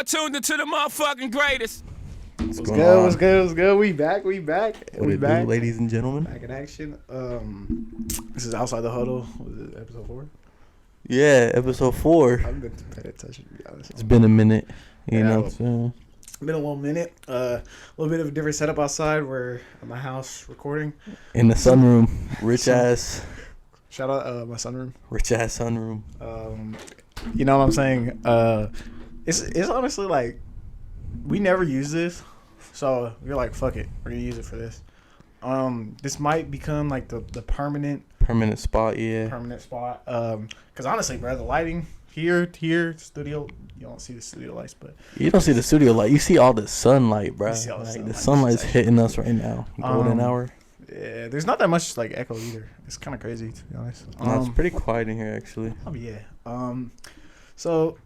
now tuned into the motherfucking greatest. What's good? What's good? What's good? We back. We back, ladies and gentlemen. Back in action. This is Outside the Huddle. Was it episode 4? Yeah, episode 4. I haven't been paying attention, to be honest. It's been a minute. You know what I'm saying? Been a little minute. A little bit of a different setup outside. We're at my house recording. In the sunroom. Rich ass. Shout out my sunroom. Rich ass sunroom. You know what I'm saying? It's honestly like we never use this, so we're like, fuck it, we're gonna use it for this. This might become like the permanent spot, yeah. Permanent spot. Cause honestly, bro, the lighting here, studio. You don't see the studio lights, but you don't see the studio light. You see all the sunlight, bro. The sunlight's hitting us right now. Golden hour. Yeah, there's not that much like echo either. It's kind of crazy, to be honest. No, it's pretty quiet in here actually. Oh yeah. So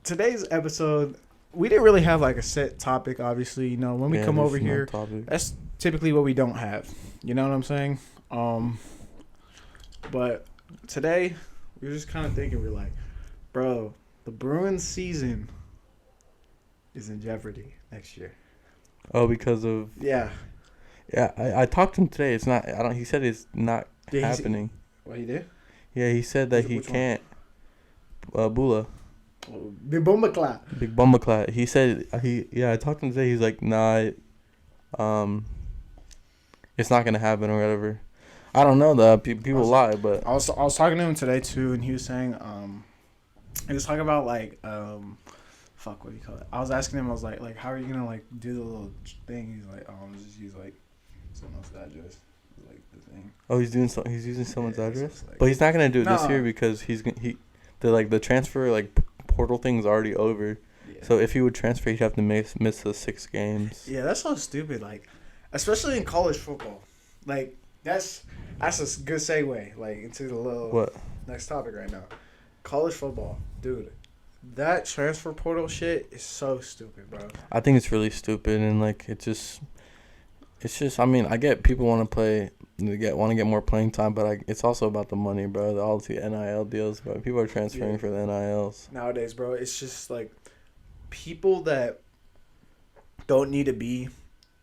today's episode, we didn't really have like a set topic. Obviously, you know, when we come over here, that's typically what we don't have. You know what I'm saying? But today we were just kind of thinking, we're like, bro, the Bruins season is in jeopardy next year. Oh, because of Yeah, I talked to him today. It's not. He said it's not happening. What he did? Yeah, he said that he can't. Bula. Big Bombaclat. Big Bombaclat. He said I talked to him today. He's like, nah, it's not gonna happen or whatever. I don't know though. People lie, but I was talking to him today too, and he was saying he was talking about like fuck, what do you call it? I was asking him, I was like how are you gonna like do the little thing? He's like, just use like someone else's address, like the thing. Oh, he's using someone's address, but he's not gonna do it this year because the transfer like portal thing's already over. Yeah. So if he would transfer, he'd have to miss the 6 games. Yeah, that's so stupid. Like, especially in college football, like that's a good segue like into the little next topic right now. College football, dude. That transfer portal shit is so stupid, bro. I think it's really stupid, and like it's just. I mean, I get people want to get more playing time, but it's also about the money, bro. All the NIL deals, bro. People are transferring for the NILs nowadays, bro. It's just like people that don't need to be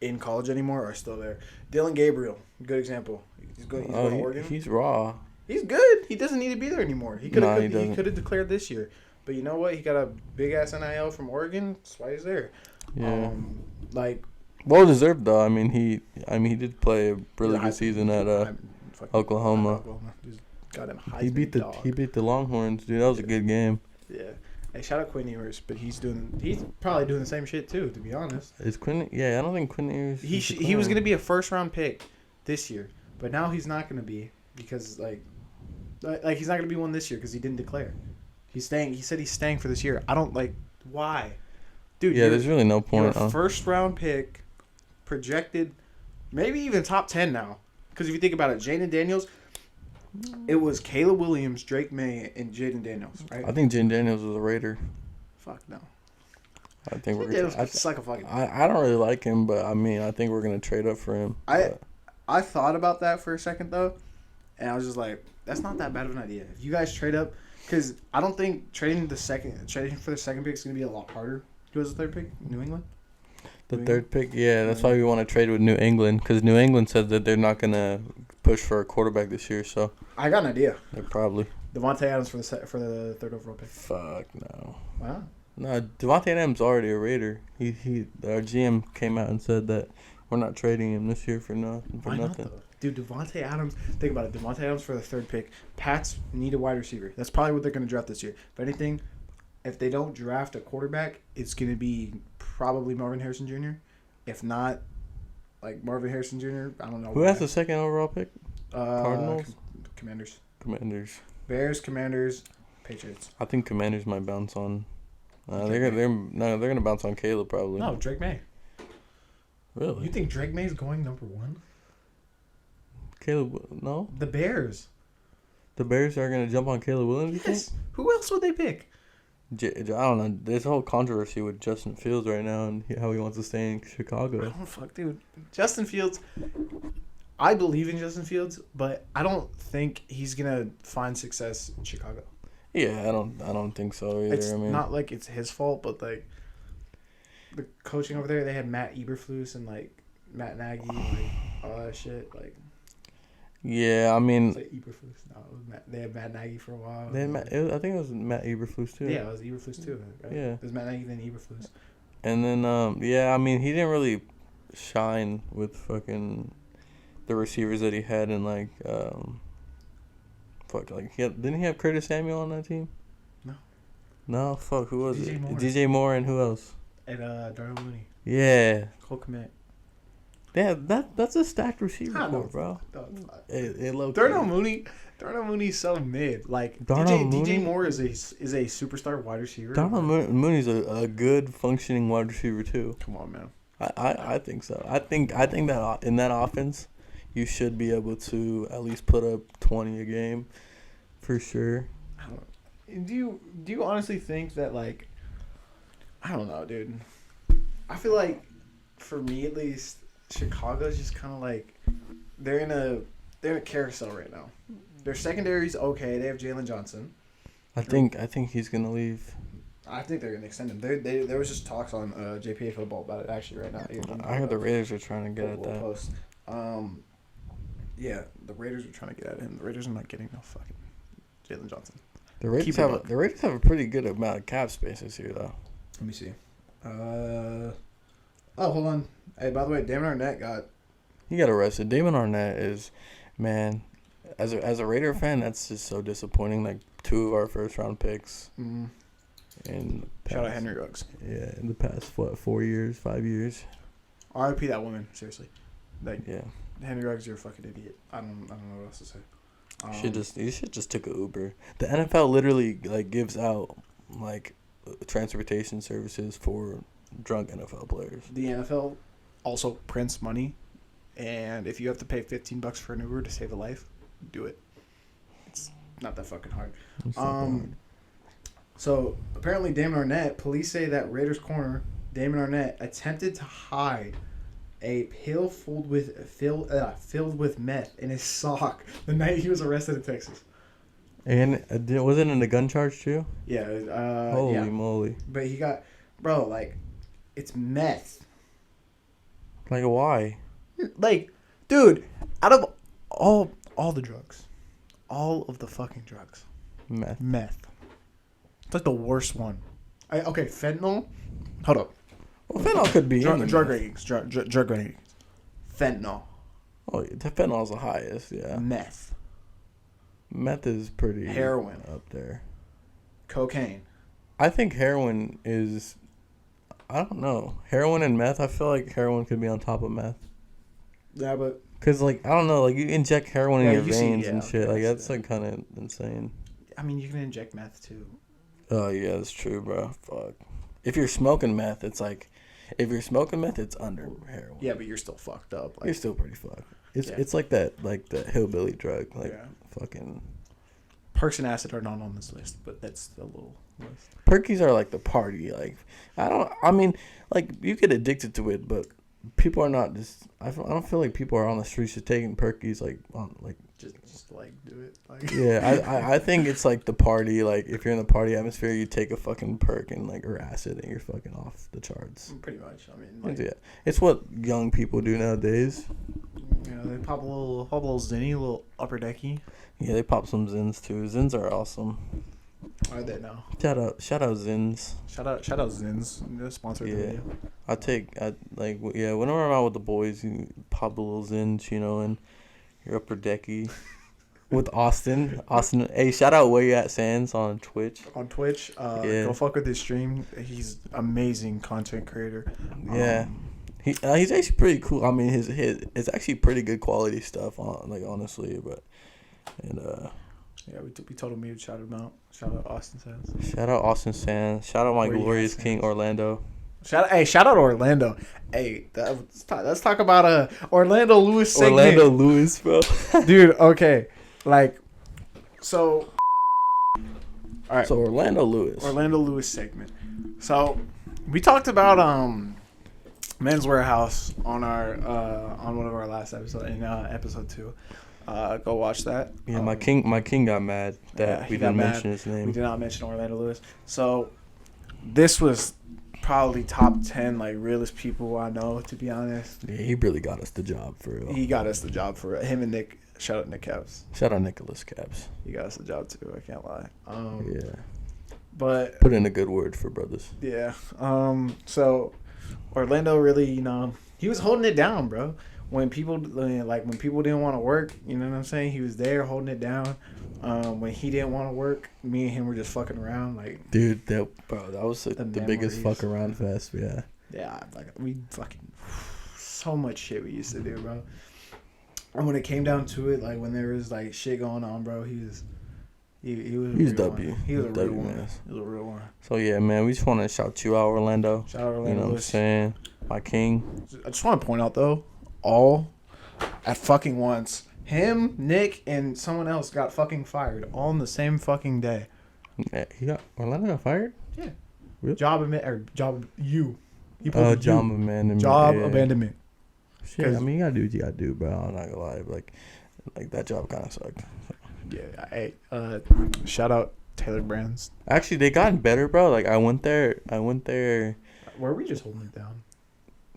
in college anymore are still there. Dylan Gabriel, good example. He's going to Oregon. He's raw. He's good. He doesn't need to be there anymore. He could have declared this year, but you know what? He got a big ass NIL from Oregon. That's why he's there. Yeah. Well deserved though. I mean, he did play a really good season at Oklahoma. He beat the Longhorns, dude. That was a good game. Yeah. Hey, shout out Quinn Ewers, but he's probably doing the same shit too, to be honest. Is Quinn? Yeah, I don't think Quinn Ewers. He was gonna be a first round pick this year, but now he's not gonna be because like he's not gonna be one this year because he didn't declare. He's staying. He said he's staying for this year. I don't like why, dude. Yeah, there's really no point. You're a first round pick. Projected, maybe even top 10 now. Because if you think about it, Jaden Daniels, it was Caleb Williams, Drake May, and Jaden Daniels, right? I think Jaden Daniels was a Raider. Fuck no. I think we're gonna. Like a fucking. I don't really like him, but I mean, I think we're gonna trade up for him. I thought about that for a second though, and I was just like, that's not that bad of an idea. If you guys trade up, because I don't think trading for the second pick is gonna be a lot harder. Who was the third pick? New England. The third pick, yeah, that's why we want to trade with New England, because New England said that they're not going to push for a quarterback this year, so. I got an idea. They're probably. Devontae Adams for the third overall pick. Fuck no. Wow. No, Devontae Adams already a Raider. Our GM came out and said that we're not trading him this year for nothing. Why not, though? Dude, Devontae Adams, think about it. Devontae Adams for the third pick. Pats need a wide receiver. That's probably what they're going to draft this year. If anything, if they don't draft a quarterback, it's going to be probably Marvin Harrison Jr. If not, like Marvin Harrison Jr., I don't know. Who has the second overall pick? Cardinals? Commanders. Bears, Commanders, Patriots. I think Commanders might bounce on. They're gonna bounce on Caleb probably. No, Drake May. Really? You think Drake May is going number 1? Caleb, no. The Bears. The Bears are gonna jump on Caleb Williams. Yes. Who else would they pick? I don't know. There's a whole controversy with Justin Fields right now and how he wants to stay in Chicago. Oh, fuck, dude. Justin Fields, I believe in Justin Fields, but I don't think he's going to find success in Chicago. Yeah, I don't think so either. It's not like it's his fault, but like the coaching over there, they had Matt Eberflus and like Matt Nagy, and, like all that shit. Like, Yeah, I mean, it's like Eberflus. No, it was they had Matt Nagy for a while. I think it was Matt Eberflus too. Yeah, it was Eberflus too. Right? Yeah. It was Matt Nagy then Eberflus. And then yeah, I mean, he didn't really shine with fucking the receivers that he had, and like didn't he have Curtis Samuel on that team? No, fuck, who was it? DJ Moore and who else? And Darnell Mooney. Yeah. Cole Kmet. Yeah, that's a stacked receiver core, bro. Darnell Mooney's so mid. Like DJ Moore is a superstar wide receiver. Darnell Mooney's a good functioning wide receiver too. Come on, man. I think so. I think that in that offense, you should be able to at least put up 20 a game, for sure. Do you honestly think that, like, I don't know, dude. I feel like, for me at least, Chicago's just kind of like they're in a carousel right now. Their secondary's okay. They have Jalen Johnson. I think he's gonna leave. I think they're gonna extend him. There was just talks on JPA football about it actually right now. I heard the Raiders are trying to get at that. Post. Yeah, the Raiders are trying to get at him. The Raiders are not getting no fucking Jalen Johnson. The Raiders have a pretty good amount of cap space this year, though. Let me see. Hold on. Hey, by the way, Damon Arnett He got arrested. Damon Arnett is, man, as a Raider fan, that's just so disappointing. Like 2 of our first round picks. Mm-hmm. Shout out Henry Ruggs. Yeah, in the past 4 years, 5 years. R.I.P. that woman. Seriously. Like, yeah. Henry Ruggs, you're a fucking idiot. I don't know what else to say. You should just take an Uber. The NFL literally like gives out like transportation services for drunk NFL players. The NFL also prints money, and if you have to pay $15 for an Uber to save a life, do it. It's not that fucking hard. So apparently Damon Arnett, police say that Raiders corner Damon Arnett attempted to hide a pill filled with meth in his sock the night he was arrested in Texas. And wasn't it a gun charge too? Yeah. Holy moly! But he got, bro, like, it's meth. Like, why? Like, dude, out of all the drugs, all of the fucking drugs, meth. It's like the worst one. Okay, fentanyl. Hold up. Well, fentanyl could be drug ratings. Drug ratings. Fentanyl. Oh, the fentanyl's the highest. Yeah. Meth is pretty. Heroin up there. Cocaine. I think heroin is. I don't know. Heroin and meth. I feel like heroin could be on top of meth. Yeah, but. Cause like I don't know, like you inject heroin in your veins and shit. Like that's like kind of insane. I mean, you can inject meth too. Oh yeah, that's true, bro. Fuck. If you're smoking meth, it's like, it's under heroin. Yeah, but you're still fucked up. Like, you're still pretty fucked. It's like that hillbilly drug, like fucking. Perks and acid are not on this list, but that's the little list. Perkies are like the party. Like I mean, like you get addicted to it, but people are not just. I don't feel like people are on the streets just taking Perkies just like do it. Like. Yeah, I think it's like the party. Like if you're in the party atmosphere, you take a fucking perk and or acid, and you're fucking off the charts. Pretty much. I mean, yeah, it's what young people do nowadays. You know, they pop a little zinny, a little upper decky. Yeah, they pop some Zins too. Zins are awesome. Are they now? Shout out Zins. Shout out Zins. They're sponsored the video. Whenever I'm out with the boys, you pop a little Zins, and you're upper decky. With Austin, hey, shout out Where You At Sands on Twitch. Go fuck with his stream. He's amazing content creator. Yeah, he's actually pretty cool. I mean, his it's actually pretty good quality stuff. Honestly, yeah, we told him we would shout him out. Shout out Austin Sands. Shout out Austin Sands. Shout out my glorious king Orlando. Shout out Orlando. Hey, let's talk about Orlando Lewis segment. Orlando Lewis, bro. Dude, okay. Like, so, all right. So Orlando Lewis segment. So, we talked about Men's Wearhouse on our on one of our last episodes in episode 2. Go watch that. Yeah, my king got mad that we didn't mention his name. We did not mention Orlando Lewis. So, this was probably top 10 like realest people I know, to be honest. Yeah, he really got us the job for real. He got us the job for him and Nick. Shout out Nick Caps. Shout out Nicholas Caps. He got us the job too. I can't lie. Yeah. But Put in a good word for brothers. yeah. So Orlando really, he was holding it down, bro. When people didn't want to work, you know what I'm saying? He was there holding it down. When he didn't want to work, me and him were just fucking around, like. Dude, that was the biggest fuck around fest, yeah. Yeah, like we fucking so much shit we used to do, bro. And when it came down to it, like when there was like shit going on, bro, he was W. He was a real one. He was a real one. So yeah, man, we just want to shout you out, Orlando. Shout out Orlando. You know what I'm saying? My king. I just want to point out though, all at fucking once, him, Nick, and someone else got fucking fired all in the same fucking day. Yeah, Orlando got fired? Yeah. Really? Job abandonment. Job abandonment. Shit, I mean, you gotta do what you gotta do, bro. I'm not gonna lie, but like that job kind of sucked. Yeah. Hey, shout out Taylor Brands. Actually, they gotten better, bro. Like I went there. Were we just holding it down?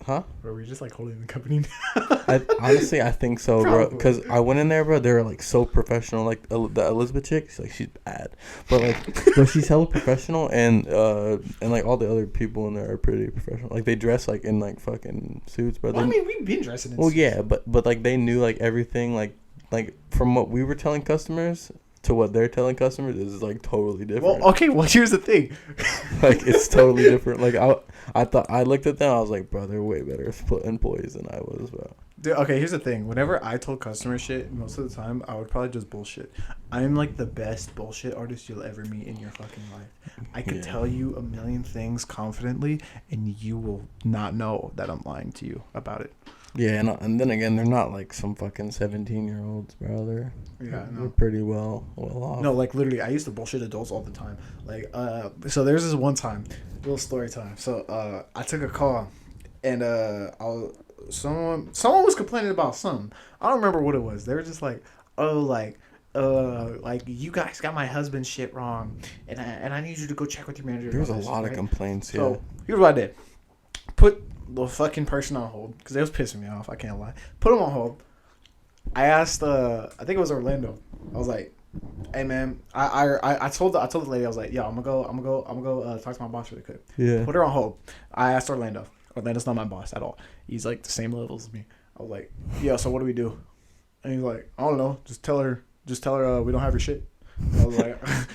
Huh? Or were we just like holding the company down? Honestly, I think so, bro. Because I went in there, bro. They were like so professional. Like the Elizabeth chick, she's bad, but she's hella professional, and like all the other people in there are pretty professional. Like they dress like in like fucking suits, bro. Well, I mean, we've been dressing in suits. Well, yeah, but like they knew like everything, like from what we were telling customers to what they're telling customers is like totally different. Well, okay. Well, here's the thing. Like it's totally different. Like I looked at them. I was like, bro, they're way better employees than I was, bro. Dude, okay, here's the thing. Whenever I told customers shit, most of the time, I would probably just bullshit. I'm like the best bullshit artist you'll ever meet in your fucking life. I could tell you a million things confidently, and you will not know that I'm lying to you about it. Yeah, and then again, they're not like some fucking 17-year-olds, bro. They're pretty well off. No, like literally, I used to bullshit adults all the time. Like, so there's this one time, little story time. So, I took a call, and someone was complaining about something. I don't remember what it was. They were just like, oh, like you guys got my husband's shit wrong, and I need you to go check with your manager. There's a lot of complaints. Yeah. So here's what I did: put the fucking person on hold because they was pissing me off. I can't lie. Put him on hold. I asked, I think it was Orlando. I was like, hey man, I told the lady, I was like, yo, I'm gonna go talk to my boss really quick. Yeah. Put her on hold. I asked Orlando. Orlando's not my boss at all. He's like the same level as me. I was like, yeah, so what do we do? And he's like, I don't know. Just tell her we don't have your shit. And I was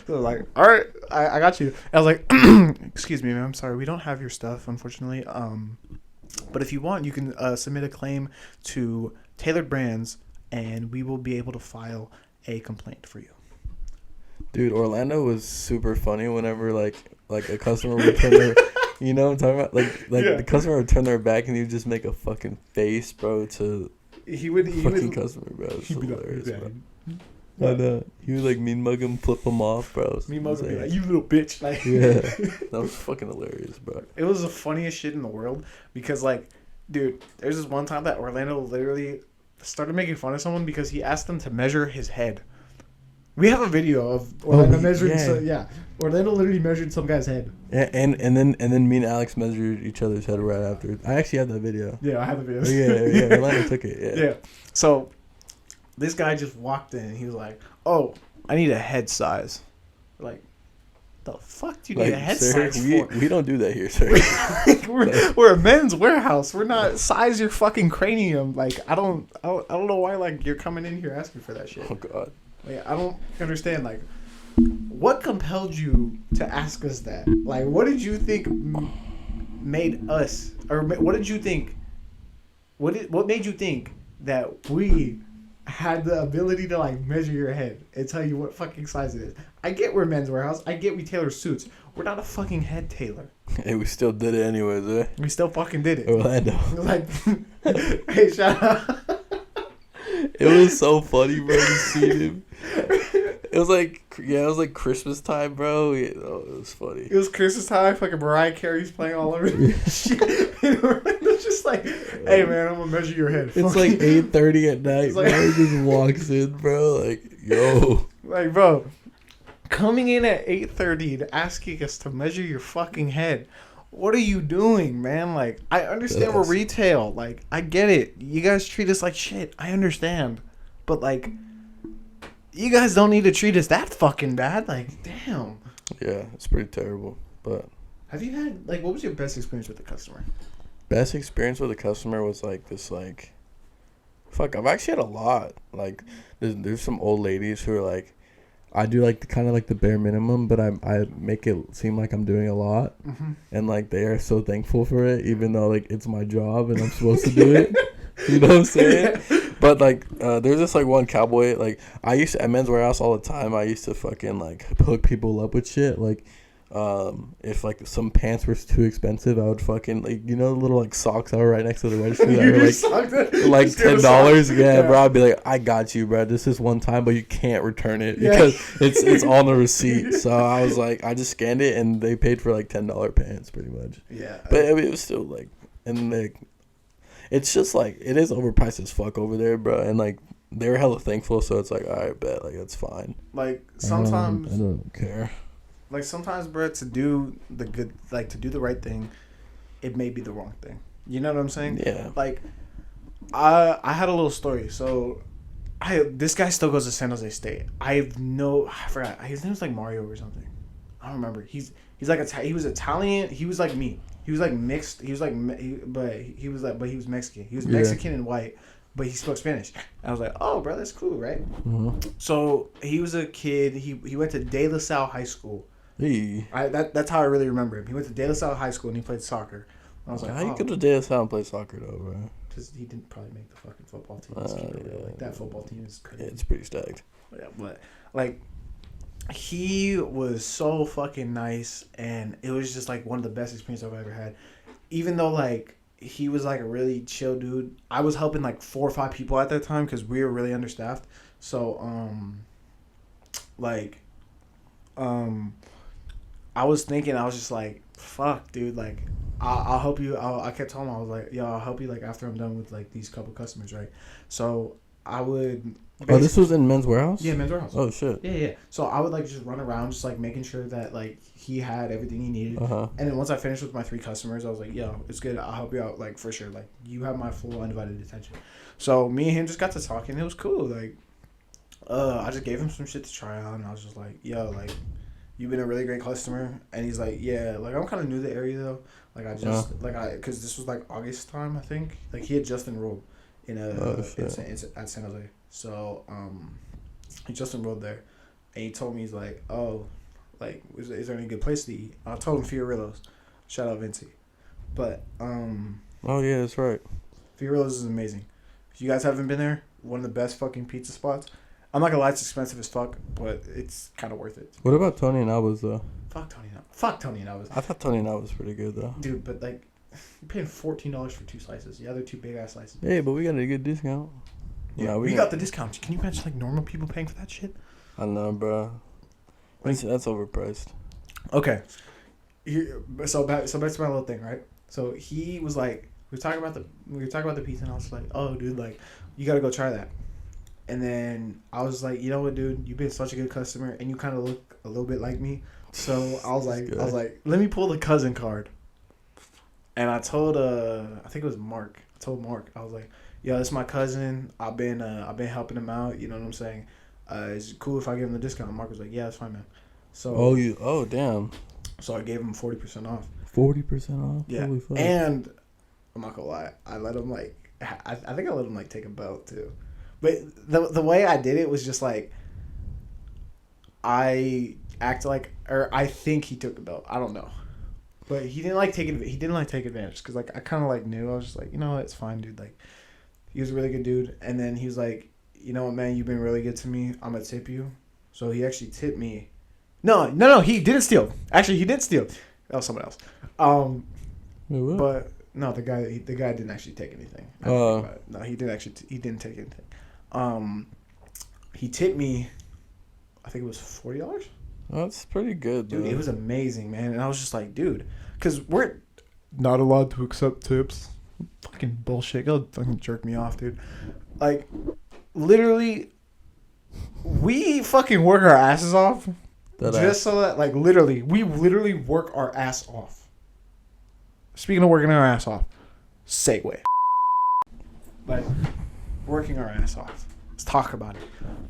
like, all right, I got you. And I was like, excuse me, ma'am, I'm sorry, we don't have your stuff, unfortunately. But if you want, you can submit a claim to Tailored Brands, and we will be able to file a complaint for you. Dude, Orlando was super funny whenever like a customer would turn their, you know what I'm talking about? Like the customer would turn their back and he would just make a fucking face, bro, to he would customer, bro. It's hilarious, bro. And he would like mean mug him, flip him off, bro. Mean mug him, be like, you little bitch. Like, yeah, that was fucking hilarious, bro. It was the funniest shit in the world because, like, dude, there's this one time that Orlando literally started making fun of someone because he asked them to measure his head. We have a video of Orlando measuring. Orlando literally measured some guy's head. Yeah, and then me and Alex measured each other's head right after. I actually have that video. Yeah, I have the video. Yeah. Orlando took it. Yeah. So this guy just walked in and he was like, "Oh, I need a head size." We're like, the fuck do you need a head size for? We don't do that here, sir. we're a men's warehouse. We're not size your fucking cranium. Like I don't know why like you're coming in here asking for that shit. Oh god. Like I don't understand. Like, what compelled you to ask us that? Like, what did you think made us, or what did you think? What made you think that we had the ability to like measure your head and tell you what fucking size it is? I get we're men's warehouse. I get we tailor suits. We're not a fucking head tailor. Hey, we still did it anyways, eh? We still fucking did it. Orlando. Like, hey, shout out. It was so funny, bro, to see him. It was like Christmas time, bro. It was funny. It was Christmas time. Fucking Mariah Carey's playing all over. Shit. It's just like, hey man, I'm gonna measure your head. It's like 8:30 at night, bro. He just walks in, bro. Like, yo. Like, bro, coming in at 8:30 and asking us to measure your fucking head. what are you doing, man? Like, I understand we're retail. Like, I get it. You guys treat us like shit. I understand. But, like, you guys don't need to treat us that fucking bad. Like, damn. Yeah, it's pretty terrible. But have you had, like, what was your best experience with the customer? Best experience with a customer was like this, like, fuck, I've actually had a lot. Like, there's some old ladies who are like, I do like the kind of like the bare minimum, but I make it seem like I'm doing a lot, and like they are so thankful for it, even though like it's my job and I'm supposed to do it. You know what I'm saying? But like, there's this like one cowboy. Like, I used to at Men's Warehouse all the time. I used to fucking like hook people up with shit. Like, if like some pants were too expensive, I would fucking like, you know, the little like socks that were right next to the register that were like $10. Yeah, bro. I'd be like, I got you, bro. This is one time, but you can't return it because it's on the receipt. So I was like, I just scanned it and they paid for like $10 pants pretty much. Yeah, but I mean, it was still like, and like, it's just like it is overpriced as fuck over there, bro. And like they were hella thankful, so it's like, all right, bet, like that's fine. Like sometimes I don't care. Like, sometimes, bro, to do the good, like, to do the right thing, it may be the wrong thing. You know what I'm saying? Yeah. Like, I had a little story. So, this guy still goes to San Jose State. I forgot. His name was, like, Mario or something. I don't remember. He was Italian. He was like me. He was, like, mixed. He was, like, but he was Mexican. He was Mexican and white, but he spoke Spanish. And I was like, oh, bro, that's cool, right? Mm-hmm. So, he was a kid. He went to De La Salle High School. Hey. That's how I really remember him. He went to De La Salle High School and he played soccer. And I was like, how you go to De La Salle and play soccer though, bro? Because he didn't probably make the fucking football team. Like, that football team is crazy. Yeah, it's pretty stacked. Yeah, but like, he was so fucking nice, and it was just like one of the best experiences I've ever had. Even though like he was like a really chill dude, I was helping like 4 or 5 people at that time because we were really understaffed. So I was thinking, I was just like, fuck, dude, like, I'll help you. I kept telling him, I was like, yo, I'll help you, like, after I'm done with, like, these couple customers, right? So I would... Oh, this was in Men's Warehouse? Yeah, Men's Warehouse. Oh, shit. Yeah. So I would, like, just run around, just, like, making sure that, like, he had everything he needed. And then once I finished with my 3 customers, I was like, yo, it's good. I'll help you out, like, for sure. Like, you have my full undivided attention. So me and him just got to talking. It was cool. Like, I just gave him some shit to try on. And I was just like, yo, like... You've been a really great customer. And he's like, yeah, like, I'm kind of new to the area, though. Like, because this was, like, August time, I think. Like, he had just enrolled at San Jose. So, he just enrolled there. And he told me, he's like, oh, like, is there any good place to eat? I told him Fiorillo's. Shout out Vinci. But, oh, yeah, that's right. Fiorillo's is amazing. If you guys haven't been there, one of the best fucking pizza spots. I'm not gonna lie, it's expensive as fuck, but it's kind of worth it. What about Tony and Alba's, though? Fuck Tony and Alba's. I thought Tony and Alba's pretty good, though. Dude, but, like, you're paying $14 for 2 slices. Yeah, they're 2 big-ass slices. Hey, but we got a good discount. Yeah, we got the discount. Can you imagine, like, normal people paying for that shit? I know, bro. That's overpriced. Okay. So back to my little thing, right? So he was like, we were talking about the pizza, and I was like, oh, dude, like, you gotta go try that. And then I was like, you know what, dude? You've been such a good customer, and you kind of look a little bit like me. So I was like, let me pull the cousin card. And I told, I think it was Mark. I told Mark, I was like, yo, this is my cousin. I've been helping him out. You know what I'm saying? Is it cool if I give him the discount? Mark was like, yeah, that's fine, man. So. Oh, damn. So I gave him 40% off. 40% off? Yeah. Holy fuck. And I'm not gonna lie, I let him I think I let him take a belt too. But the way I did it was just like, I act like, or I think he took the belt. I don't know, but he didn't take advantage because like I kind of like knew. I was just like, you know what, it's fine, dude. Like, he was a really good dude. And then he was like, you know what, man, you've been really good to me. I'm gonna tip you. So he actually tipped me. No, he didn't steal. Actually, he did steal. That was someone else. But no, the guy didn't actually take anything. No, he didn't take anything. He tipped me, I think it was $40. That's pretty good, dude. It was amazing, man. And I was just like, dude, because we're not allowed to accept tips. Fucking bullshit. Go fucking jerk me off, dude. Like, literally, we fucking work our asses off so that, like, we literally work our ass off Speaking of working our ass off, segue. Like, working our ass off. Let's talk about it.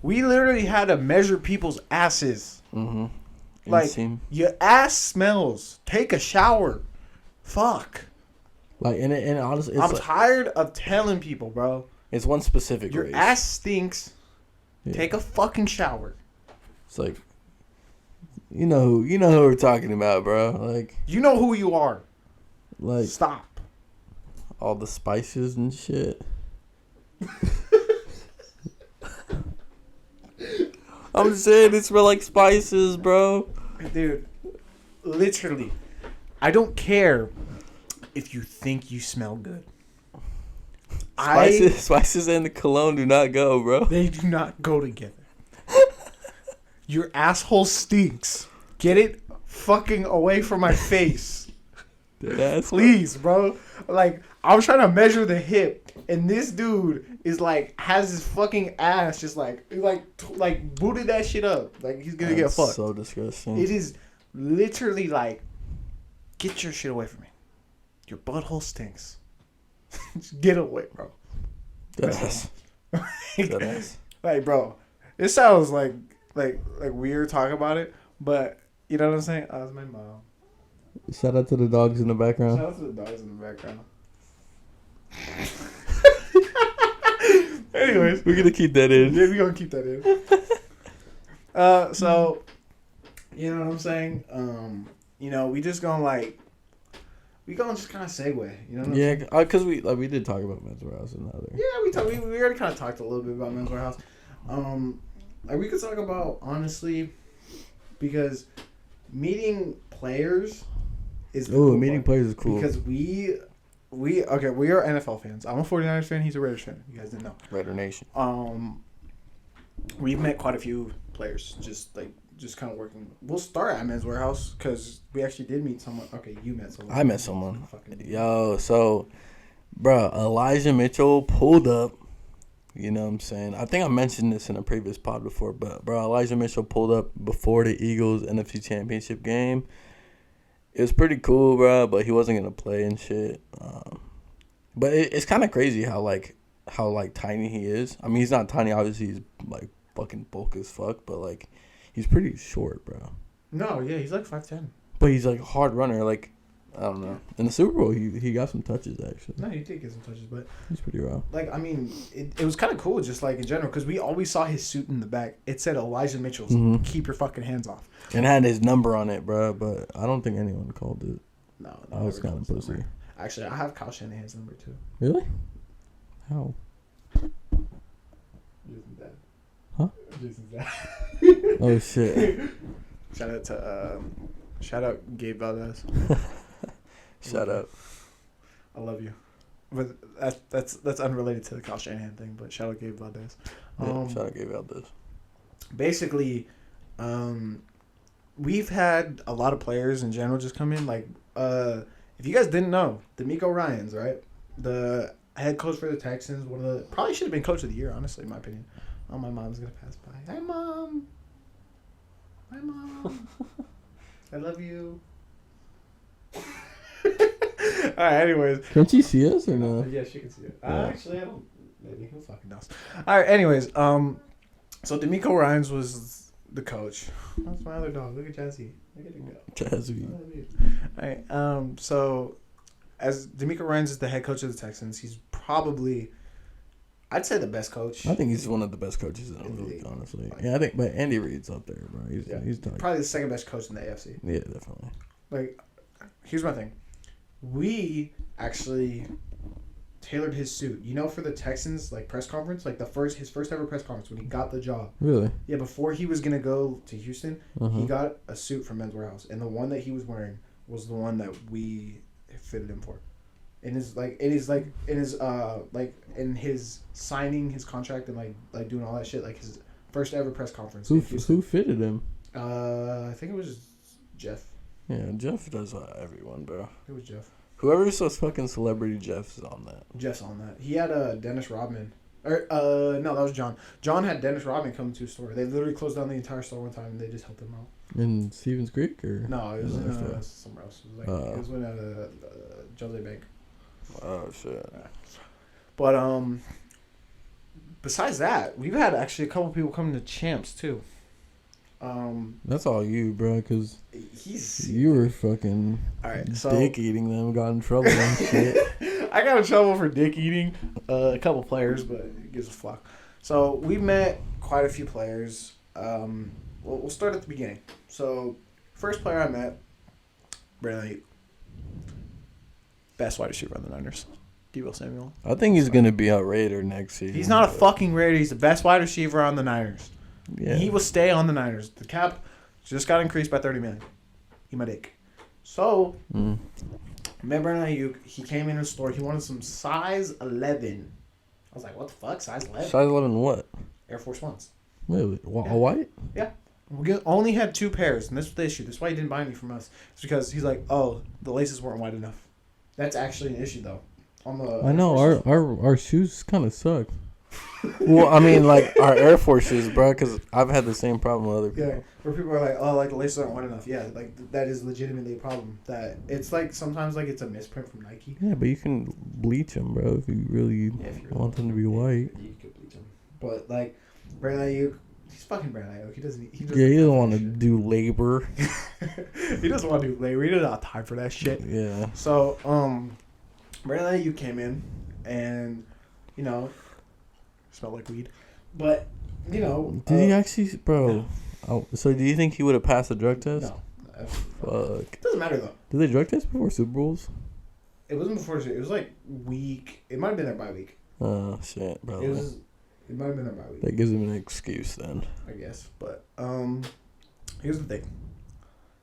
We literally had to measure people's asses. Mm-hmm. Like, Insane. your ass smells. Take a shower. Fuck. Like, and honestly, I'm tired of telling people, bro. It's one specific Your race. ass stinks. Yeah. Take a fucking shower. It's like, you know who we're talking about, bro. Like, You know who you are. like Stop. all the spices and shit. I'm saying it smell like spices, bro. Dude, literally, I don't care if you think you smell good. Spices and the cologne do not go, bro. They do not go together. Your asshole stinks. Get it fucking away from my face. Deadass, Please, bro. Like, I was trying to measure the hip, and this dude is like, has his fucking ass just like booted that shit up. Like, he's gonna get fucked. So disgusting. It is literally like, get your shit away from me. Your butthole stinks. Just get away, bro. Deadass. Deadass. Like, bro, it sounds like weird talking about it, but you know what I'm saying? Oh, it's my mom. Shout out to the dogs in the background. Shout out to the dogs in the background. Anyways, We're gonna keep that in. yeah, we're gonna keep that in. So, you know what I'm saying? We just gonna just kind of segue. You know what I'm saying? Yeah, because we did talk about Men's Warehouse and other. Yeah, we already kind of talked a little bit about Men's Warehouse. We could talk about, honestly, because meeting players is the cool meeting part. players is cool. Because we are NFL fans. I'm a 49ers fan. He's a Raiders fan. You guys didn't know. Raider Nation. We've met quite a few players. Just kind of working. We'll start at Men's Warehouse because we actually did meet someone. Okay, you met someone. I met someone. Yo, so, bro, Elijah Mitchell pulled up. You know what I'm saying? I think I mentioned this in a previous pod before, but, bro, Elijah Mitchell pulled up before the Eagles NFC Championship game. It was pretty cool, bro, but he wasn't going to play and shit. But it's kind of crazy how tiny he is. I mean, he's not tiny. Obviously, he's, like, fucking bulk as fuck, but, like, he's pretty short, bro. No, yeah, he's like 5'10". But he's, like, a hard runner. Like, I don't know. In the Super Bowl, he got some touches, actually. No, he did get some touches, but He's pretty raw. like, I mean, it was kind of cool, just like in general, because we always saw his suit in the back. It said Elijah Mitchell's. Mhm. Keep your fucking hands off. And had his number on it, bro, but I don't think anyone called it. No, I was kind of pussy. number. Actually, I have Kyle Shanahan's number too. Really? How? Jason's dad. Huh? Jason's dad. Oh, shit. Shout out Gabe Valdez. Shut up. I love you. But that's unrelated to the Kyle Shanahan thing, but shout out Gabe Valdez. Shout out Gabe Valdez. Basically, we've had a lot of players in general just come in. Like, if you guys didn't know, D'Amico Ryans, right? The head coach for the Texans, probably should have been coach of the year, honestly, in my opinion. Oh, my mom's gonna pass by. Hi, Mom. Hi, Mom. I love you. All right. Anyways. Can she see us or no? Yeah, she can see it. Yeah. Actually, I don't. Maybe who fucking knows. All right. Anyways, so D'Amico Ryans was the coach. That's my other dog. Look at Jazzy. Look at him go. Jazzy. All right. So, as D'Amico Ryans is the head coach of the Texans, he's probably, I'd say, the best coach. I think he's one of the best coaches in the league, honestly. Yeah, but Andy Reid's up there, bro. He's probably the second best coach in the AFC. Yeah, definitely. Like, here's my thing. We actually tailored his suit. You know, for the Texans, like, press conference, like his first ever press conference when he got the job. Really? Yeah, before he was gonna go to Houston, Uh-huh. he got a suit from Men's Warehouse, and the one that he was wearing was the one that we fitted him for. In his signing his contract and like doing all that shit, like his first ever press conference. Who fitted him? I think it was Jeff. Yeah, Jeff does everyone, bro. It was Jeff. Whoever says fucking celebrity Jeff's on that. Jeff's on that. He had Dennis Rodman Or no, that was John. John had Dennis Rodman come to his store. They literally closed down the entire store one time, and they just helped him out. In Stevens Creek or? No, it was No, somewhere else. It was like it was when Jose Bank. Oh shit. But besides that, we've had actually a couple people coming to champs too. That's all you, bro, because he's you were fucking dick eating them, got in trouble and shit. I got in trouble for dick eating a couple players, but it gives a fuck. So we met quite a few players. We'll start at the beginning. So first player I met, Brandon Ayuk. Best wide receiver on the Niners. Deebo Samuel. I think he's gonna be a Raider next season. He's not a fucking Raider. He's the best wide receiver on the Niners. Yeah. He will stay on the Niners. The cap just got increased by $30 million. He my dick. So, remember Ayuk, he came in the store. He wanted some size 11. I was like, what the fuck? Size 11? Size 11 what? Air Force Ones. Really? Yeah. White? Yeah. We only had 2 pairs, and this was the issue. That's why he didn't buy any from us. It's because he's like, oh, the laces weren't wide enough. That's actually an issue, though. On the I know, our shoes kind of suck. Well, I mean, like, our Air Force shoes, bro, because I've had the same problem with other people. Yeah, where people are like, oh, like, the laces aren't wide enough. Yeah, like, that is legitimately a problem. That it's like, sometimes, like, it's a misprint from Nike. Yeah, but you can bleach them, bro, if you really want them to be white. You could bleach them. But, like, Brandon Ayuk, he's fucking Brandon Ayuk. He doesn't want to do labor. He doesn't want to do labor. He doesn't have time for that shit. Yeah. So, Brandon Ayuk came in, and, you know, smelled like weed. But, you know. Did he actually, bro? No. Oh, so do you think he would have passed the drug test? No. Fuck. It doesn't matter, though. Did they drug test before Super Bowls? It wasn't before. It was like week. It might have been there by week. Oh, shit, bro. It might have been there by week. That gives him an excuse then. I guess. But, here's the thing.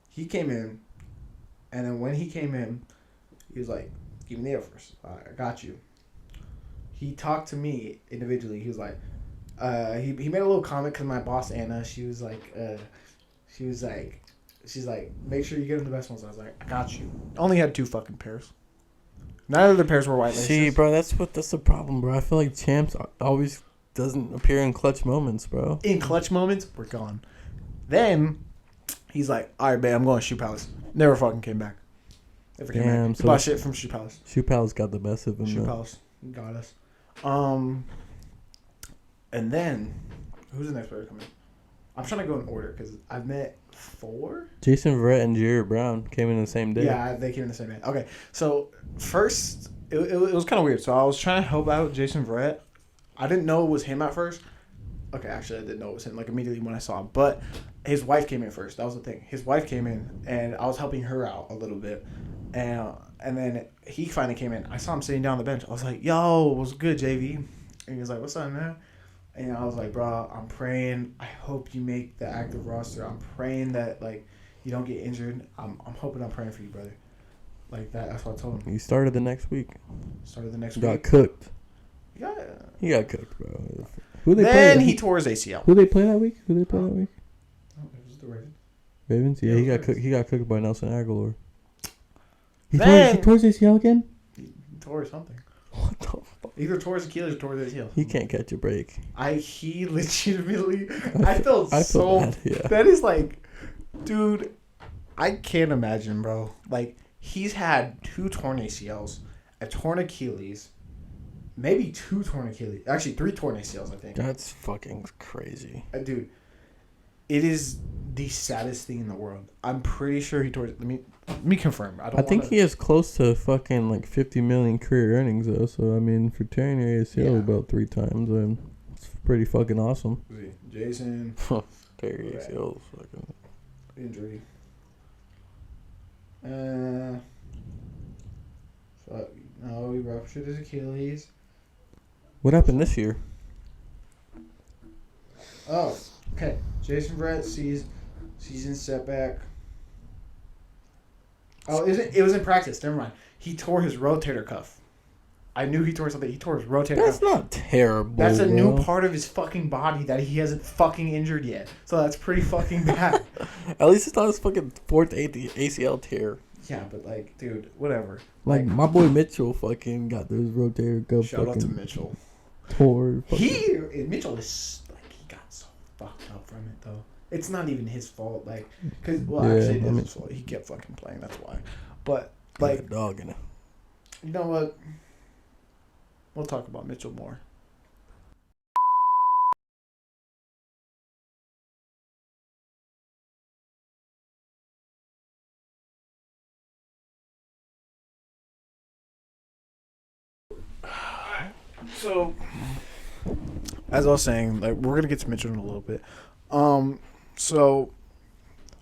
He came in, and then when he came in, he was like, give me the Air Force. I got you. He talked to me individually. He was like, he made a little comment because my boss Anna, she's like, make sure you get him the best ones. I was like, I got you. Only had 2 fucking pairs. None of the pairs were white laces. See, bro, that's the problem, bro. I feel like champs always doesn't appear in clutch moments, bro. In clutch moments, we're gone. Then he's like, all right, babe, I'm going to Shoe Palace. Never fucking came back. Never came back. He bought shit from Shoe Palace. Shoe Palace got the best of him. Shoe Palace got us. And then, who's the next player coming? I'm trying to go in order because I've met 4. Jason Verrett and Jared Brown came in the same day. Yeah, they came in the same day. Okay, so first, it was kind of weird. So I was trying to help out Jason Verrett. I didn't know it was him at first. Okay, actually, I didn't know it was him, like, immediately when I saw him. But his wife came in first. That was the thing. His wife came in, and I was helping her out a little bit. And then he finally came in. I saw him sitting down on the bench. I was like, yo, what's good, JV? And he was like, what's up, man? And I was like, bro, I'm praying. I hope you make the active roster. I'm praying that, like, you don't get injured. I'm hoping, I'm praying for you, brother. Like, that's what I told him. He started the next week. Got cooked. Yeah. He got cooked, bro. Who they then play? he tore his ACL. Who they play that week? Oh, it was the Ravens. Ravens? Yeah, he got cooked. He got cooked by Nelson Aguilar. He tore his ACL again? He tore something. What the fuck? Either tore his Achilles or tore his ACL. He can't catch a break. He legitimately, I felt so bad, yeah. That is like, dude, I can't imagine, bro. Like, he's had 2 torn ACLs, a torn Achilles, maybe 2 torn Achilles. Actually, 3 torn ACLs, I think. That's fucking crazy. Dude, it is the saddest thing in the world. I'm pretty sure he tore it. Let me confirm. I think he is close to fucking like 50 million career earnings though. So I mean, for tearing your ACL about 3 times, it's pretty fucking awesome. Jason, tear your ACL, fucking injury. No, he ruptured his Achilles. What happened this year? Oh, okay. Jason Verrett season setback. Oh, it was in practice. Never mind. He tore his rotator cuff. I knew he tore something. He tore his rotator cuff. That's not terrible. That's a new part of his fucking body that he hasn't fucking injured yet. So that's pretty fucking bad. At least it's not his fucking 4th ACL tear. Yeah, but like, dude, whatever. Like my boy Mitchell fucking got those rotator cuff. Shout out to Mitchell. Poor. Mitchell is like he got so fucked up from it though. It's not even his fault, like, cause actually it is his fault. He kept fucking playing. That's why. But like, dog in it. You know what? We'll talk about Mitchell more. So, as I was saying, like we're gonna get to Mitchell in a little bit. So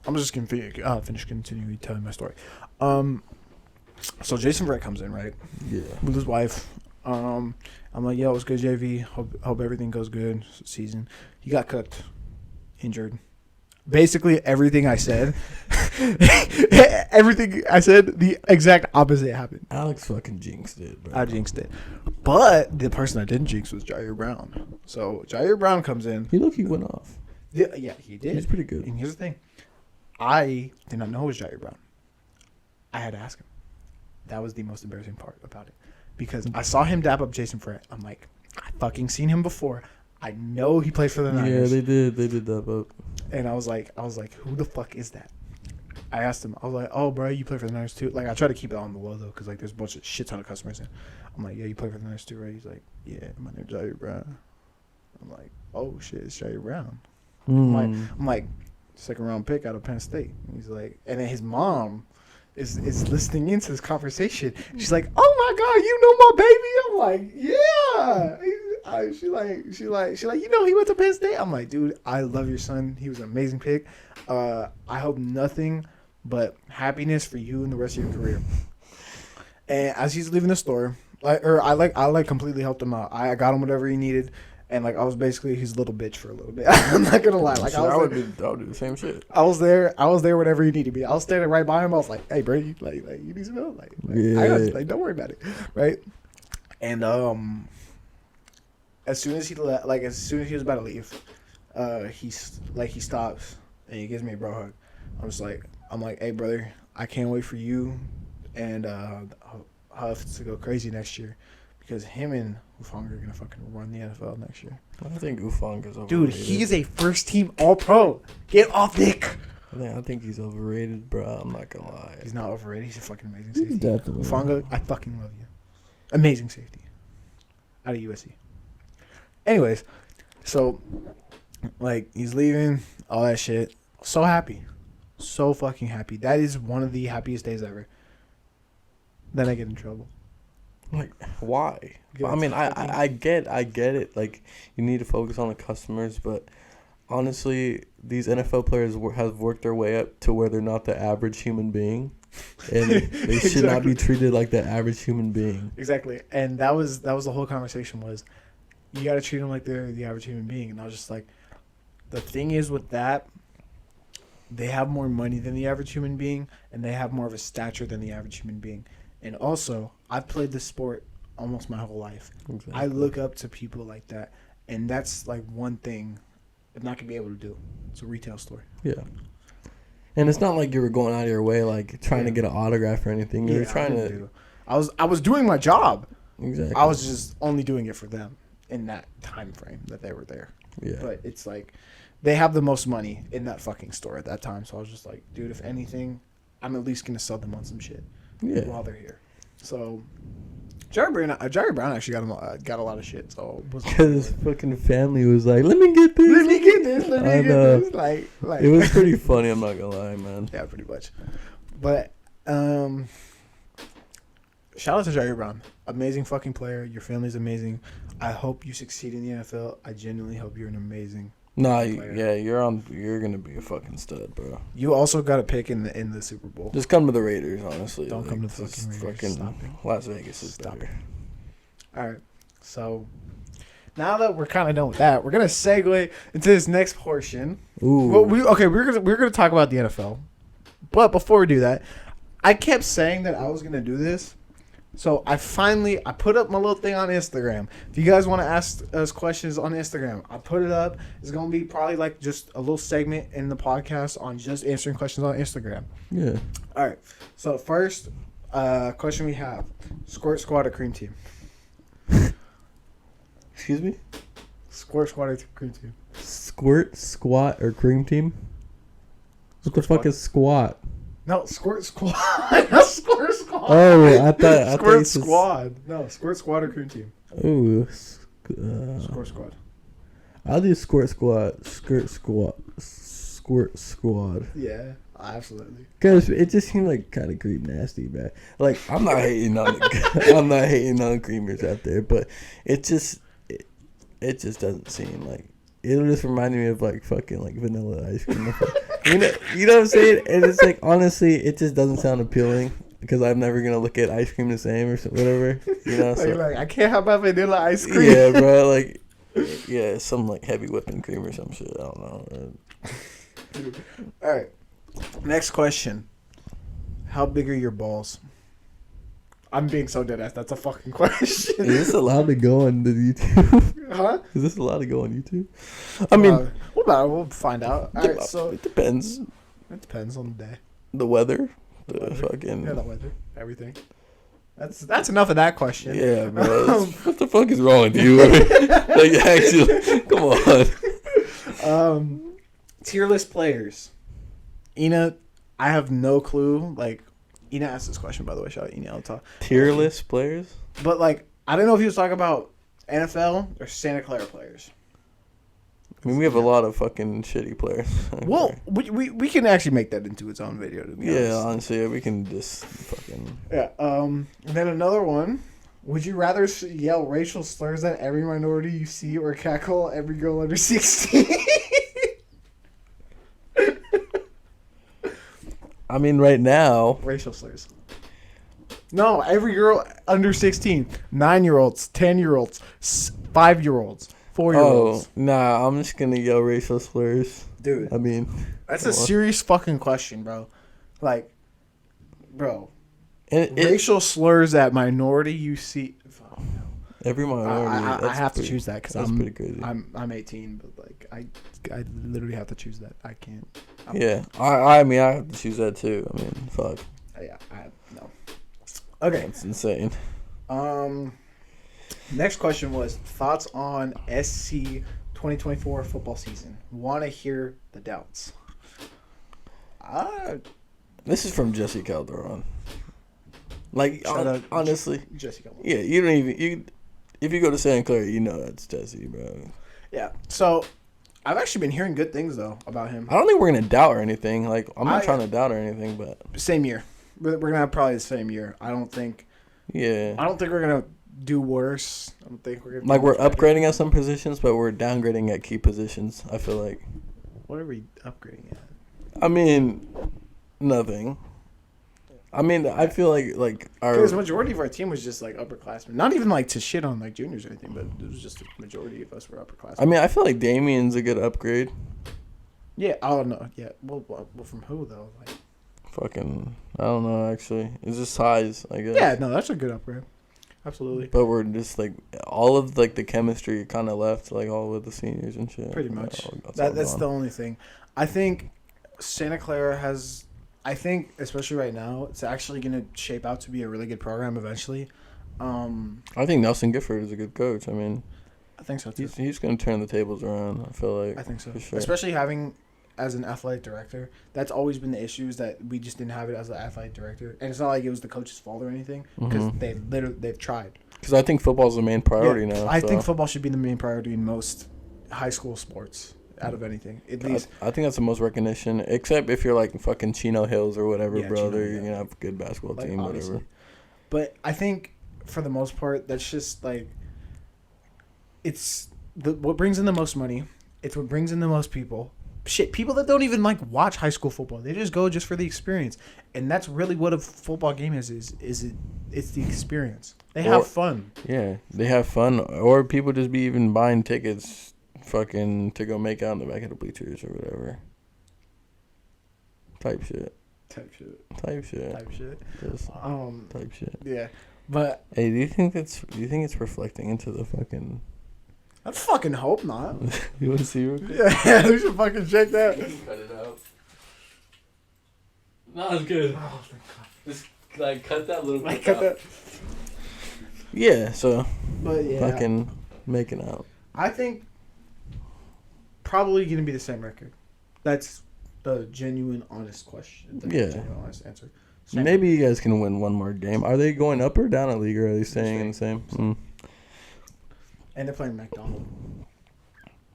I'm just gonna finish continuing telling my story. So Jason Brett comes in, right? Yeah. With his wife. I'm like, yo, what's good, JV? Hope everything goes good season. He got cooked, injured. Basically everything I said, the exact opposite happened. Alex fucking jinxed it, bro. I jinxed it. But the person I didn't jinx was Jair Brown. So Jair Brown comes in. He went off. Yeah, he did. He's pretty good. And here's the thing. I did not know it was Jair Brown. I had to ask him. That was the most embarrassing part about it. Because I saw him dap up Jason Frett. I'm like, I fucking seen him before. I know he plays for the Niners. Yeah, they did dap up. And I was like, who the fuck is that? I asked him. I was like, oh, bro, you play for the Niners too? Like, I try to keep it on the low, though, because, like, there's a bunch of shit ton of customers in. I'm like, yeah, you play for the Niners too, right? He's like, yeah, my name's Jair Brown. I'm like, oh, shit, it's Jair Brown. I'm like, second round pick out of Penn State. And he's like, and then his mom is listening into this conversation. She's like, oh my God, you know my baby? I'm like, yeah. She like, you know he went to Penn State? I'm like, dude, I love your son. He was an amazing pick. I hope nothing but happiness for you and the rest of your career. And as he's leaving the store, I completely helped him out. I got him whatever he needed. And like I was basically his little bitch for a little bit. I'm not gonna lie. Like I would do the same shit. I was there whenever he needed me. I was standing right by him. I was like, "Hey, bro, you need some help? Yeah. I got you. Like, don't worry about it, right?" And as soon as he was about to leave, he stops and he gives me a bro hug. I'm like, "Hey, brother, I can't wait for you and Huff to go crazy next year." Because him and Ufanga are going to fucking run the NFL next year. I think Ufanga's overrated. Dude, he's a first-team All-Pro. Get off Nick. I think he's overrated, bro. I'm not going to lie. He's not overrated. He's a fucking amazing safety. He's definitely. Ufanga, I fucking love you. Amazing safety. Out of USC. Anyways, so, like, he's leaving, all that shit. So happy. So fucking happy. That is one of the happiest days ever. Then I get in trouble. Like, why? I mean, I get it. Like, you need to focus on the customers, but honestly, these NFL players have worked their way up to where they're not the average human being, and they should not be treated like the average human being. Exactly, and that was the whole conversation was, you got to treat them like they're the average human being, and I was just like, the thing is with that, they have more money than the average human being, and they have more of a stature than the average human being. And also, I've played this sport almost my whole life. Exactly. I look up to people like that. And that's like one thing I'm not going to be able to do. It's a retail store. Yeah. And it's not like you were going out of your way, like trying to get an autograph or anything. You were trying to. I was doing my job. Exactly. I was just only doing it for them in that time frame that they were there. Yeah. But it's like, they have the most money in that fucking store at that time. So I was just like, dude, if anything, I'm at least going to sell them on some shit. Yeah. While they're here. So, Jair Brown actually got a lot of shit. So because his fucking family was like, "Let me get this. Let me get this." Like it was pretty funny. I'm not gonna lie, man. Yeah, pretty much. But shout out to Jair Brown, amazing fucking player. Your family's amazing. I hope you succeed in the NFL. I genuinely hope you're an amazing. Nah, yeah, you're gonna be a fucking stud, bro. You also got a pick in the Super Bowl. Just come to the Raiders, honestly. Don't come to the fucking Raiders. Fucking Las Vegas is better. All right, so now that we're kind of done with that, we're gonna segue into this next portion. Ooh. Well, we're gonna talk about the NFL, but before we do that, I kept saying that I was gonna do this. So I put up my little thing on Instagram. If you guys want to ask us questions on Instagram, I put it up. It's going to be probably like just a little segment in the podcast on just answering questions on Instagram. Yeah. All right. So first question we have, Squirt Squad or Cream Team? Excuse me? Squirt, squat, or cream team? Squirt, squat, or cream team? What the fuck Squirt, is squat? No, squirt, squad. No, squirt, squad. Oh, I thought Squirt you said- squad. No, squirt, squad, or cream team? Ooh. Squirt squad. I'll do squirt squat, skirt squat, squirt squad. Yeah, absolutely. Cause it just seemed like kind of creep nasty, man. Like I'm not hating on I'm not hating on creamers out there, but it just doesn't seem like it just reminded me of like fucking like vanilla ice cream. you know what I'm saying? And it's like honestly, it just doesn't sound appealing because I'm never gonna look at ice cream the same or whatever. You know, so Like I can't have my vanilla ice cream. yeah, bro, like yeah, some like heavy whipping cream or some shit. I don't know. All right. Next question. How big are your balls? I'm being so dead ass. That's a fucking question. is this allowed to go on the YouTube? Huh? Is this allowed to go on YouTube? I mean, we'll find out. All right, so it depends. it depends on the day. The weather, the weather. fucking Yeah, the weather, everything. That's enough of that question. yeah, bro. What the fuck is wrong with you? I mean, like actually, come on. Tier list players. Ina, I have no clue. Like, Ina asked this question, by the way. Shout out Ina. I'll talk. Tier list players. But like, I don't know if he was talking about NFL or Santa Clara players. I mean, we have a lot of fucking shitty players. Well, we can actually make that into its own video. To be yeah, honest. honestly, we can just fucking. Yeah. And then another one. Would you rather yell racial slurs at every minority you see or cackle every girl under 16? I mean, right now, Racial slurs. No, every girl under 16. 9-year-olds, 10-year-olds, 5-year-olds, 4-year-olds. nah, I'm just gonna yell racial slurs. Dude, I mean, that's a serious fucking question, bro. Like, bro. it, Racial slurs at minority you see. Oh, no. every minority. I that's have to pretty- choose that because that's pretty crazy. I'm 18, but like I literally have to choose that. I can't. Yeah, I mean, I have to choose that too. I mean, fuck, Yeah, no. Okay. that's insane. Next question was thoughts on SC 2024 football season. Want to hear the doubts? This is from Jesse Calderon. Like, Shout out honestly, Jesse Calderon. yeah, you don't even if you go to Santa Clara, you know that's Jesse, bro. Yeah. So I've actually been hearing good things though about him. I don't think we're gonna doubt or anything. Like, I'm not trying to doubt or anything, but Same year. We're gonna have probably the same year. I don't think yeah, we're gonna do worse. I don't think we're gonna like do we're much better. upgrading at some positions, but we're downgrading at key positions. I feel like. What are we upgrading at? I mean, nothing. I mean, I feel like our Because the majority of our team was just like upperclassmen. Not even like to shit on like juniors or anything, but it was just the majority of us were upperclassmen. I mean, I feel like Damien's a good upgrade. Yeah. Oh no. Yeah. Well, from who though? Like. Fucking, I don't know. Actually, it's just size, I guess. Yeah. No, that's a good upgrade. Absolutely. But we're just like all of like the chemistry kind of left, like all with the seniors and shit. Pretty much. All That's gone. the only thing. I think Santa Clara has. I think, especially right now, it's actually going to shape out to be a really good program eventually. I think Nelson Gifford is a good coach. I mean, I think so too. he's going to turn the tables around. I feel like. I think so. For sure. Especially having as an athletic director, that's always been the issue is that we just didn't have it as an athletic director, and it's not like it was the coach's fault or anything because they've tried. Because I think football's the main priority now. I so. think football should be the main priority in most high school sports. Out of anything, at least. I think that's the most recognition, except if you're like fucking Chino Hills or whatever, Yeah, brother. Chino, You're yeah. gonna have a good basketball Like, team, obviously. whatever. But I think for the most part, that's just like it's what brings in the most money. It's what brings in the most people. Shit, people that don't even like watch high school football, they just go just for the experience, and that's really what a football game is it's the experience. They have fun. Yeah, they have fun, or people just be even buying tickets, fucking to go make out in the back of the bleachers or whatever. Type shit. Just type shit. Yeah, but Hey, do you think it's reflecting into the fucking? I fucking hope not. You want to see it? Yeah, we should fucking check that. Cut it out. No, it's good. Oh, thank God. Just like cut that little. Like cut that. Yeah. So But yeah, fucking Making out. I think probably going to be the same record. That's the genuine, honest question. The Yeah. genuine, honest answer. Same Maybe you guys can win one more game. Are they going up or down a league, or are they staying in the same? And they're playing McDonald's.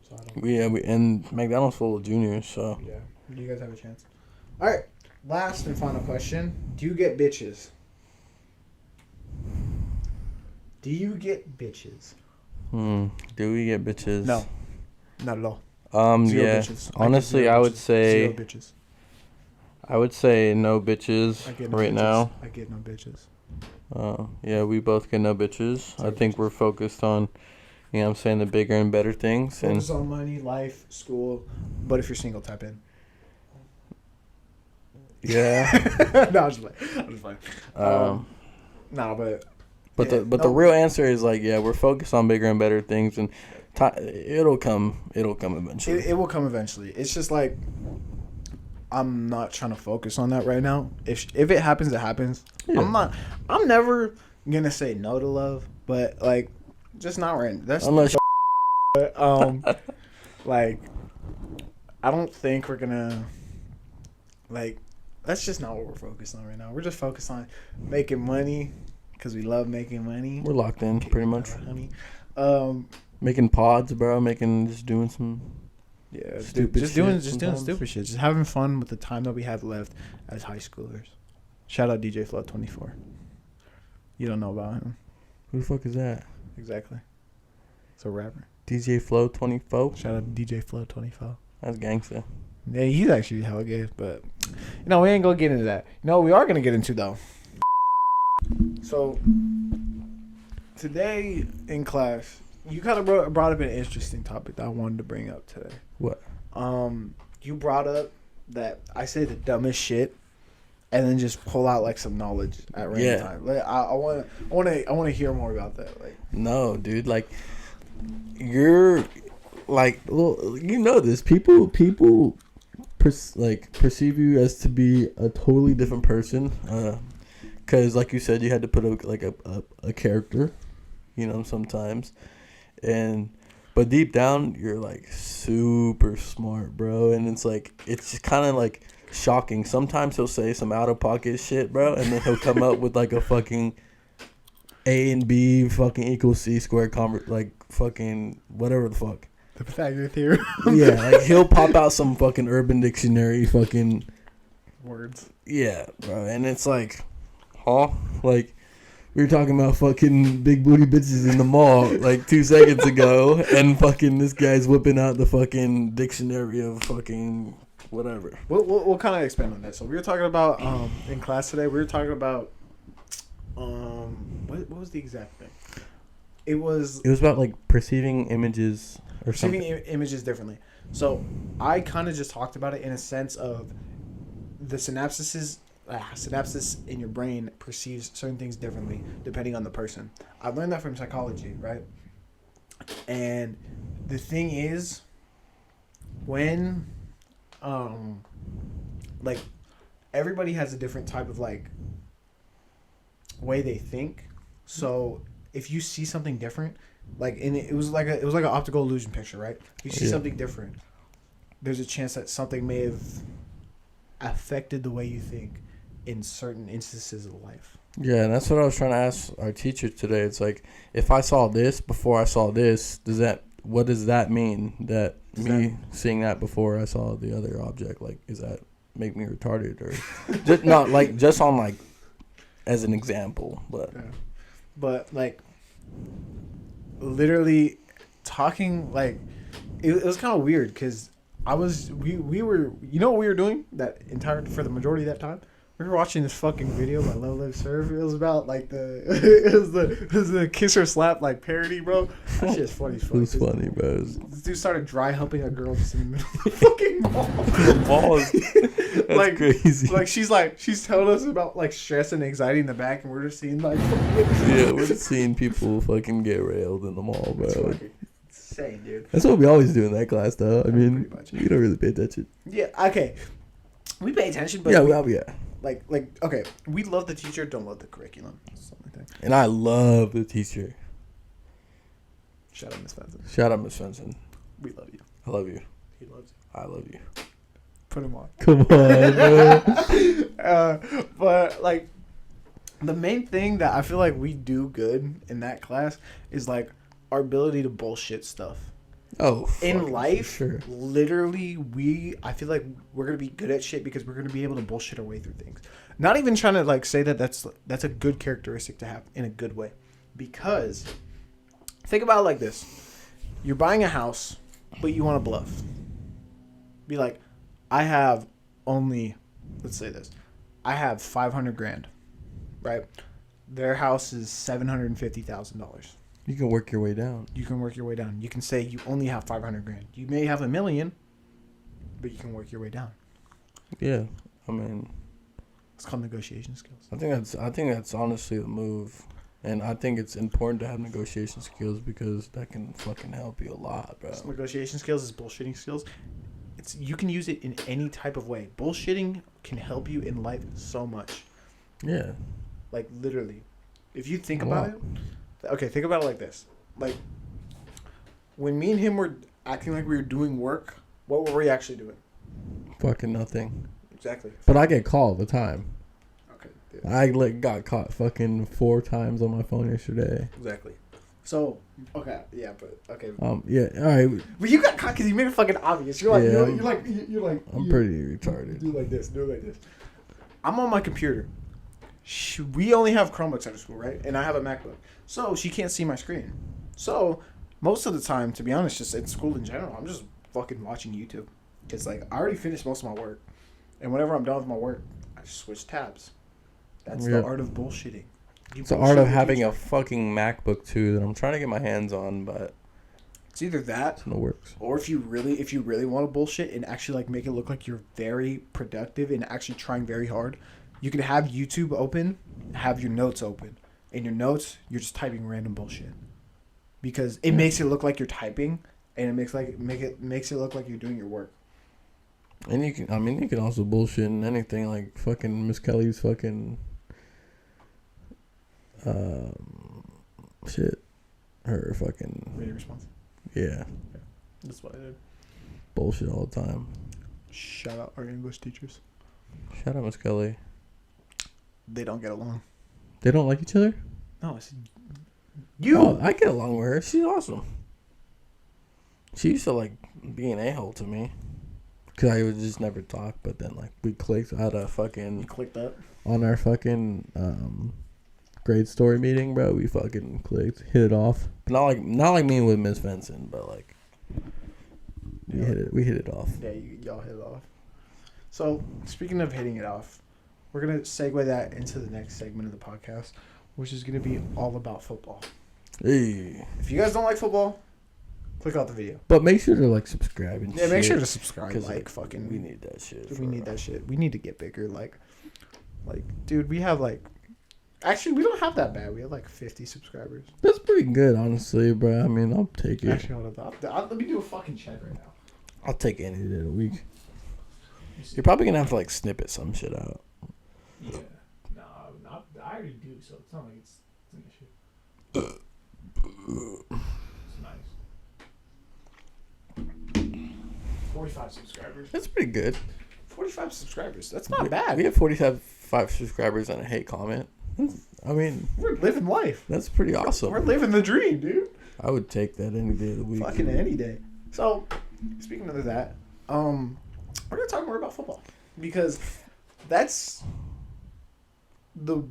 So I don't. And McDonald's full of juniors, so. Yeah. Do you guys have a chance? All right. Last and final question. Do you get bitches? Do you get bitches? Do we get bitches? No. Not at all. Zero Yeah. bitches. Honestly, I would say. Zero bitches. I would say no bitches I get no right bitches. now. I get no bitches. Yeah, we both get no bitches. I think we're focused on, you know what I'm saying, the bigger and better things. Focus on money, life, school. But if you're single, type in. Yeah. No, I'm just playing. No, but. But Yeah, the real answer is like, yeah, we're focused on bigger and better things, and it'll come eventually. It will come eventually. It's just like I'm not trying to focus on that right now. If it happens, it happens. Yeah. I'm never gonna say no to love, but like just not right. That's Unless like I don't think we're gonna like. That's just not what we're focused on right now. We're just focused on making money because we love making money. we're locked in pretty much. Honey. Making pods, bro. Just doing some. Yeah, Stupid just shit doing sometimes. stupid shit. Just having fun with the time that we have left as high schoolers. Shout out DJ Flow 24. You don't know about him. Who the fuck is that? Exactly. It's a rapper. DJ Flow 24. Shout out to DJ Flow 24. That's gangsta. Yeah, he's actually hella gay, but we ain't gonna get into that. We are gonna get into though. So today in class, you kind of brought up an interesting topic that I wanted to bring up today. What? You brought up that I say the dumbest shit, and then just pull out like some knowledge at random time. Like, I want to hear more about that. Like, No, dude. Like, you're like, well, you know this. People perceive you as to be a totally different person. Cause like you said, you had to put a character, sometimes, but deep down you're like super smart, bro. And it's just kind of like shocking. Sometimes he'll say some out of pocket shit, bro, and then he'll come up with like a fucking A and B fucking equals C squared fucking whatever the fuck. the Pythagorean theorem. Yeah, like he'll pop out some fucking Urban Dictionary fucking Words. yeah, bro, and it's like, huh? Like, we were talking about fucking big booty bitches in the mall like 2 seconds ago, and fucking this guy's whipping out the fucking dictionary of fucking whatever. We'll kind of expand on that. So we were talking about in class today. We were talking about what was the exact thing? It was about like perceiving images or perceiving something. images differently. So I kind of just talked about it in a sense of the synapses in your brain perceives certain things differently depending on the person. I learned that from psychology, right? And the thing is, when like everybody has a different type of like way they think. So if you see something different, like it was like an optical illusion picture, right? If you see something different, there's a chance that something may have affected the way you think in certain instances of life. Yeah, and that's what I was trying to ask our teacher today. It's like, if I saw this before I saw this, what does that mean? That seeing that before I saw the other object, like, does that make me retarded or just not like just on like as an example, but yeah. But like literally talking like it was kind of weird because we were what we were doing for the majority of that time. We were watching this fucking video by Love Live Serve. It was about like it was the kiss or slap like parody, bro. That shit's funny as fuck. it was funny, bro. This dude started dry humping a girl just in the middle of the fucking mall. The balls. That's like, crazy. Like she's telling us about like stress and anxiety in the back, and we're just seeing like yeah, we're just seeing people fucking get railed in the mall, bro. It's fucking insane, dude. That's what we always do in that class, though. I mean, pretty much. we don't really pay attention. Yeah, okay. We pay attention, but Yeah. like okay, we love the teacher, don't love the curriculum, something like that. And I love the teacher. Shout out Miss Benson. Shout out Miss Fenton. We love you. I love you. He loves you. I love you. Put him on. Come on, bro. But like, the main thing that I feel like we do good in that class is like our ability to bullshit stuff. Oh, In life, sure. literally, I feel like we're gonna be good at shit because we're gonna be able to bullshit our way through things. Not even trying to like say that that's a good characteristic to have in a good way, because think about it like this: you're buying a house, but you want to bluff. Be like, I have only, let's say this, I have $500,000, right? Their house is $750,000. you can work your way down. You can work your way down. You can say you only have $500,000. You may have $1 million, but you can work your way down. Yeah, I mean, It's called negotiation skills. I think that's honestly the move, and I think it's important to have negotiation skills because that can fucking help you a lot, bro. So negotiation skills is bullshitting skills. You can use it in any type of way. Bullshitting can help you in life so much. Yeah, Like literally, if you think about it. Okay, think about it like this. Like when me and him were acting like we were doing work, what were we actually doing? fucking nothing. Exactly. But I get called all the time. Okay. Dude. I got caught fucking 4 times on my phone yesterday. Exactly. So okay, yeah, but okay. Yeah, all right. But you got caught because you made it fucking obvious. You're like, Yeah. you're like. I'm pretty retarded. Do like this. Do like this. I'm on my computer. We only have Chromebooks at school, right? And I have a MacBook, so she can't see my screen. So most of the time, to be honest, just in school in general, I'm just fucking watching YouTube. Cause like I already finished most of my work, and whenever I'm done with my work, I just switch tabs. That's the art of bullshitting. It's the art of having a fucking MacBook too that I'm trying to get my hands on, but It's either that, It works. or if you really want to bullshit and actually like make it look like you're very productive and actually trying very hard, you can have YouTube open, have your notes open. In your notes, you're just typing random bullshit because it makes it look like you're typing, and it makes it look like you're doing your work. and you can also bullshit in anything like fucking Miss Kelly's fucking shit, her fucking Ready response. yeah, That's what I did. bullshit all the time. Shout out our English teachers. Shout out Miss Kelly. They don't get along. They don't like each other? No, I said Oh, I get along with her. She's awesome. She used to like be an a-hole to me. Cause I would just never talk, but then like we clicked at a You fucking clicked that. On our fucking grade story meeting, bro, we fucking clicked, hit it off. not like me with Miss Vincent, but like We hit it off. Yeah, y'all hit it off. So speaking of hitting it off, we're gonna segue that into the next segment of the podcast, which is gonna be all about football. hey. If you guys don't like football, click out the video. But make sure to like subscribe and Yeah, make sure shit. to subscribe. 'Cause, Like like, fucking, We need that shit. we need that shit. We need to get bigger. Like, dude, we have like, actually, we don't have that bad. We have like 50 subscribers. That's pretty good, honestly, bro. I mean, I'll take it. Actually, hold up. Let me do a fucking check right now. I'll take any Any day of the week. You're probably gonna have to like snippet some shit out. Yeah. No, not. I already do, so it's not like it's an issue. It's nice. 45 subscribers. That's pretty good. 45 subscribers. That's not bad. We have 45 subscribers and a hate comment. I mean, We're living life. that's pretty awesome. We're living the dream, dude. I would take that any day of the week. Fucking any day. So, speaking of that, we're gonna talk more about football because that's the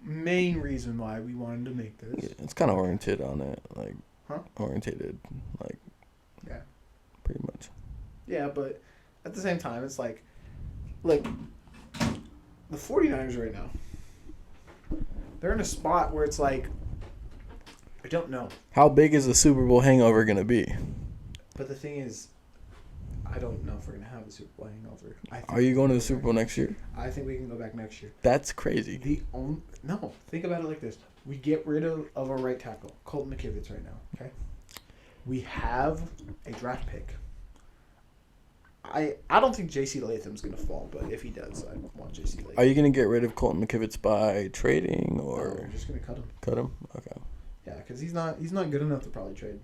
main reason why we wanted to make this. Yeah, it's kind of oriented on it, like orientated, like Yeah. pretty much. Yeah, but at the same time, it's like the 49ers right now, they're in a spot where it's like, I don't know. How big is the Super Bowl hangover gonna be? But the thing is, I don't know if we're going to have a Super Bowl hangover. Are you going to the Super Bowl next year? I think we can go back next year. That's crazy. No, think about it like this. We get rid of our right tackle, Colton McKivitz, right now, okay? We have a draft pick. I don't think J.C. Latham's going to fall, but if he does, I want J.C. Latham. Are you gonna get rid of Colton McKivitz by trading No, or we're just going to cut him. cut him? Okay. Yeah, because he's not good enough to probably trade.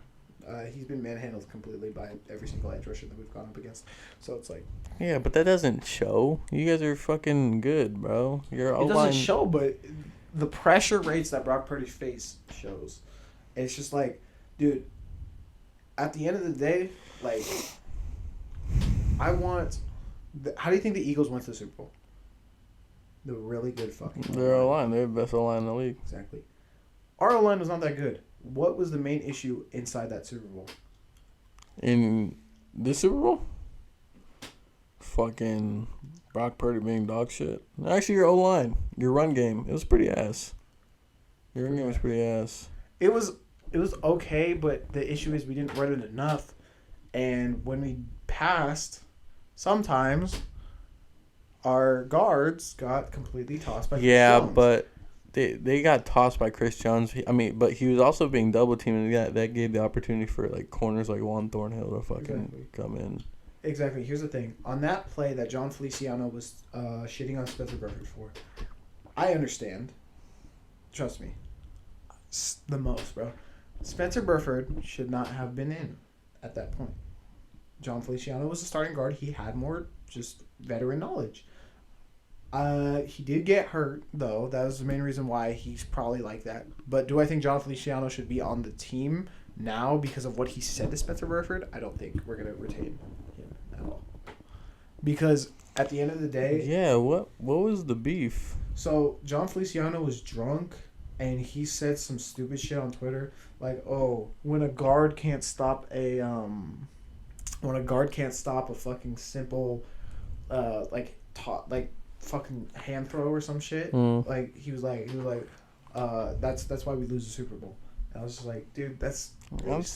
He's been manhandled completely by every single edge rusher that we've gone up against. So it's like Yeah, but that doesn't show. You guys are fucking good, bro. Your it O-line. doesn't show, but the pressure rates that Brock Purdy face shows. It's just like, dude. At the end of the day, like, I want. How do you think the Eagles went to the Super Bowl? The really good fucking. Their O-line. They're the best O-line in the league. Exactly. Our O-line was not that good. What was the main issue inside that Super Bowl? In this Super Bowl? Fucking Brock Purdy being dog shit. Actually, your O-line. Your run game. It was pretty ass. Your run game was pretty ass. It was okay, but the issue is we didn't run it enough. And when we passed, sometimes our guards got completely tossed by Chris Jones. But they got tossed by Chris Jones. But he was also being double teamed, and that gave the opportunity for like corners like Juan Thornhill to fucking come in. Exactly. Here's the thing. On that play that John Feliciano was shitting on Spencer Burford for, I understand. Trust me. The most, bro. Spencer Burford should not have been in at that point. John Feliciano was the starting guard. He had more just veteran knowledge. He did get hurt, though. That was the main reason why he's probably like that. But do I think John Feliciano should be on the team now because of what he said to Spencer Burford? I don't think we're going to retain him at all. Because at the end of the day... Yeah, what was the beef? So, John Feliciano was drunk, and he said some stupid shit on Twitter. Like, oh, when a guard can't stop a fucking simple, fucking hand throw or some shit. Like he was like, that's why we lose the Super Bowl. And I was just like, dude, that's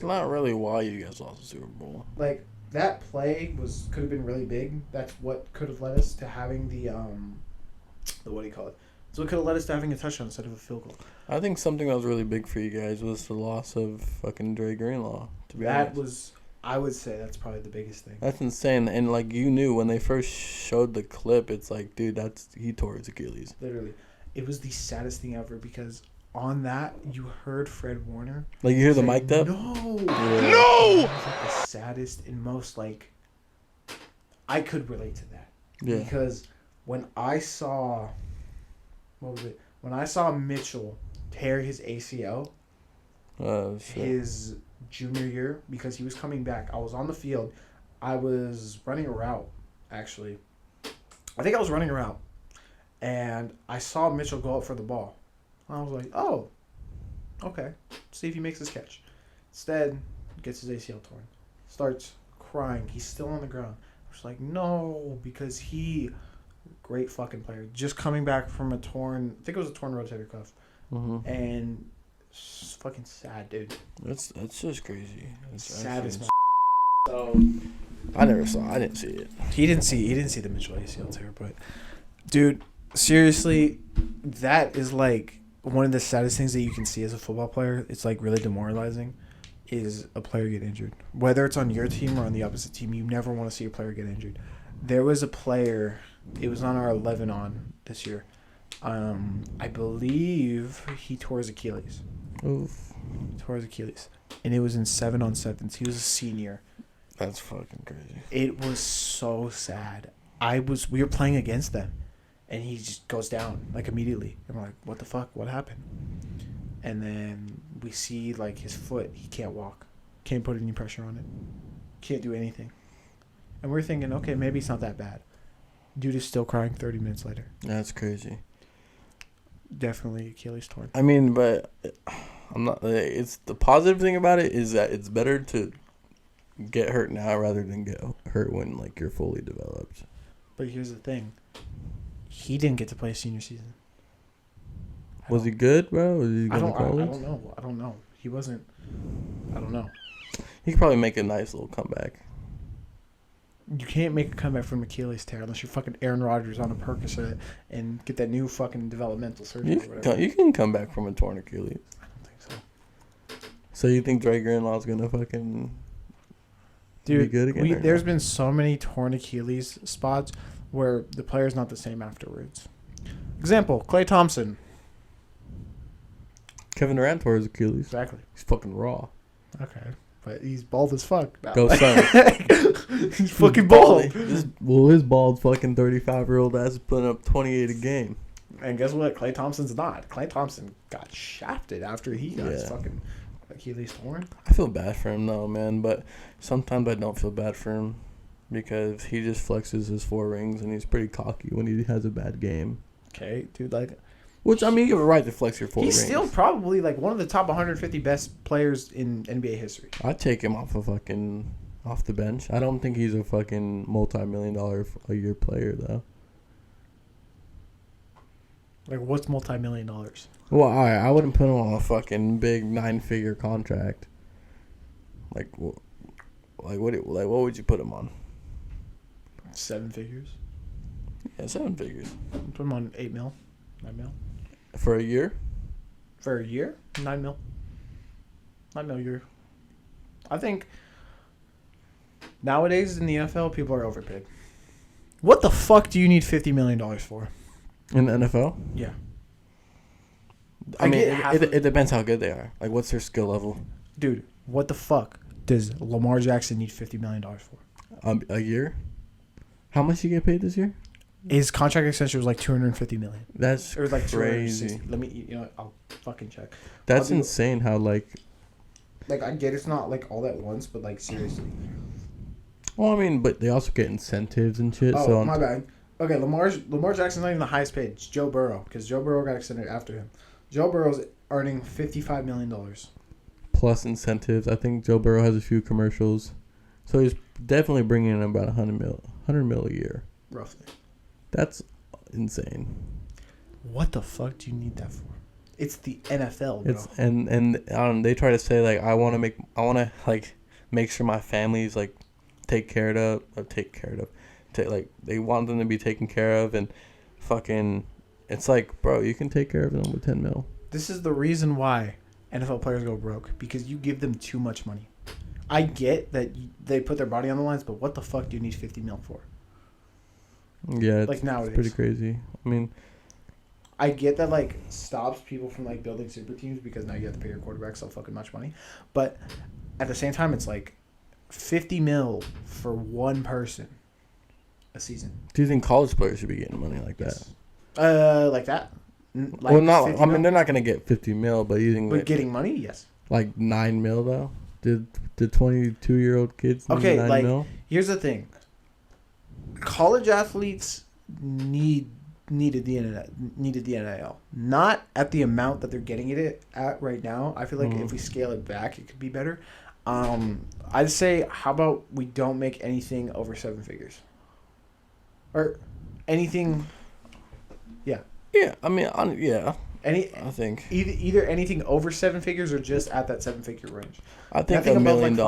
not really why you guys lost the Super Bowl. Like that play could have been really big. That's what could have led us to having the what do you call it? So it could have led us to having a touchdown instead of a field goal. I think something that was really big for you guys was the loss of fucking Dre Greenlaw. To be honest. I would say that's probably the biggest thing. That's insane. And, like, you knew when they first showed the clip, it's like, dude, he tore his Achilles. Literally. It was the saddest thing ever because on that, you heard Fred Warner. Like, you hear the mic up? No! Yeah. No! It was like the saddest and most, like... I could relate to that. Yeah. Because when I saw... What was it? When I saw Mitchell tear his ACL, his junior year, because he was coming back, I was on the field. I was running a route, actually. I think I was running a route. And I saw Mitchell go up for the ball. I was like, oh, okay. See if he makes his catch. Instead, gets his ACL torn. Starts crying. He's still on the ground. I was like, no, because great fucking player. Just coming back from I think it was a torn rotator cuff. Mm-hmm. And it's fucking sad, dude. That's just crazy. That's sad as So I didn't see it. He didn't see the Mitchell ACL tear, but dude, seriously, that is like one of the saddest things that you can see as a football player. It's like really demoralizing. Is a player get injured, whether it's on your team or on the opposite team. You never want to see a player get injured. There was a player. It was on our 11 on this year. I believe he tore his Achilles. Oof. Tore his Achilles, and it was in 7-on-7s. He was a senior. That's fucking crazy. It was so sad. We were playing against them, and he just goes down like immediately. And we're like, what the fuck? What happened? And then we see like his foot. He can't walk. Can't put any pressure on it. Can't do anything. And we're thinking, okay, maybe it's not that bad. Dude is still crying 30 minutes later. That's crazy. Definitely Achilles torn. I mean, but I'm not. It's the positive thing about it is that it's better to get hurt now rather than get hurt when like you're fully developed. But here's the thing. He didn't get to play senior season. Was he good, bro? Was he going to college? I don't know. He wasn't. I don't know. He could probably make a nice little comeback. You can't make a comeback from Achilles tear unless you're fucking Aaron Rodgers on a Percocet and get that new fucking developmental surgery or whatever. You can come back from a torn Achilles. I don't think so. So you think Dre Greenlaw's going to fucking be good again? There's been so many torn Achilles spots where the player's not the same afterwards. Example, Klay Thompson. Kevin Durant tore his Achilles. Exactly. He's fucking raw. Okay. but he's bald as fuck. Now. Go Suns. He's fucking bald. His bald fucking 35-year-old ass is putting up 28 a game. And guess what? Klay Thompson's not. Klay Thompson got shafted after he got his fucking Achilles torn. I feel bad for him though, man. But sometimes I don't feel bad for him because he just flexes his 4 rings and he's pretty cocky when he has a bad game. Okay, dude, like. Which, I mean, you have a right to flex your 4 rings. He's still probably, like, one of the top 150 best players in NBA history. I'd take him off the bench. I don't think he's a fucking multi-million-dollar a year player, though. Like, what's multi-million dollars? Well, I wouldn't put him on a fucking big 9-figure contract. What would you put him on? 7 figures. Yeah, 7 figures. Put him on 8 mil. 9 mil. For a year? For a year? 9 mil. 9 mil a year. I think nowadays in the NFL, people are overpaid. What the fuck do you need $50 million for? In the NFL? Yeah. I mean, it depends how good they are. Like, what's their skill level? Dude, what the fuck does Lamar Jackson need $50 million for? A year? How much you get paid this year? His contract extension was like $250 million. That's or like crazy. Let me, I'll fucking check. That's insane. How like I get it's not like all at once, but like seriously. Well, I mean, but they also get incentives and shit. Oh, so my bad. Okay, Lamar Jackson's not even the highest paid. It's Joe Burrow because Joe Burrow got extended after him. Joe Burrow's earning $55 million. Plus incentives. I think Joe Burrow has a few commercials, so he's definitely bringing in about $100 mil a year. Roughly. That's insane. What the fuck do you need that for? It's the NFL, bro. It's and they try to say like I want to like make sure my family's like they want them to be taken care of and fucking it's like, bro, you can take care of them with 10 mil. This is the reason why NFL players go broke, because you give them too much money. I get that they put their body on the lines, but what the fuck do you need 50 mil for? Yeah, like nowadays, it's pretty crazy. I mean, I get that like stops people from like building super teams because now you have to pay your quarterback so fucking much money, but at the same time, it's like 50 mil for one person a season. Do you think college players should be getting money like that? Like that? Like well, not. I mean, they're not gonna get 50 mil, but getting money, yes. Like 9 mil though. Did 22-year-old kids need 9 mil? Here's the thing. College athletes needed the NIL, not at the amount that they're getting it at right now. I feel like if we scale it back, it could be better. I'd say, how about we don't make anything over 7 figures, or anything. Yeah. Yeah, I mean, yeah. I think either anything over 7 figures or just at that 7-figure range. I think $1 million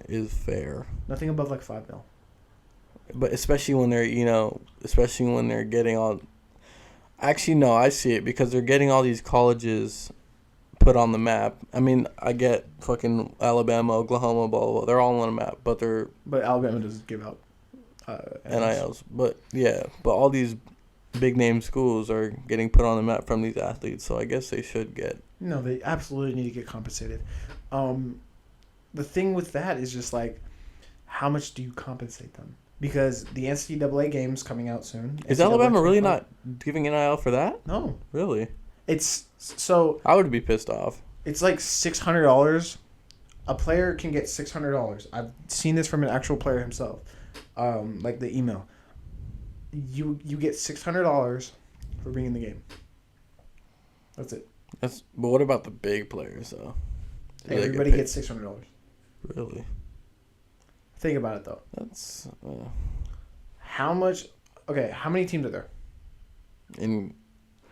is fair. Nothing above like 5 mil. But especially when they're getting all. Actually, no, I see it because they're getting all these colleges put on the map. I mean, I get fucking Alabama, Oklahoma, blah, blah, blah. They're all on the map, but Alabama doesn't give out NILs. But yeah, but all these big name schools are getting put on the map from these athletes, so I guess they should get. No, they absolutely need to get compensated. The thing with that is just like, how much do you compensate them? Because the NCAA game's coming out soon. Is Alabama really not giving NIL for that? No. Really? It's so. I would be pissed off. It's like $600. A player can get $600. I've seen this from an actual player himself. Like the email. You get $600 for being in the game. That's it. But what about the big players though? Everybody gets $600. Really? Think about it though. That's how much? Okay, how many teams are there in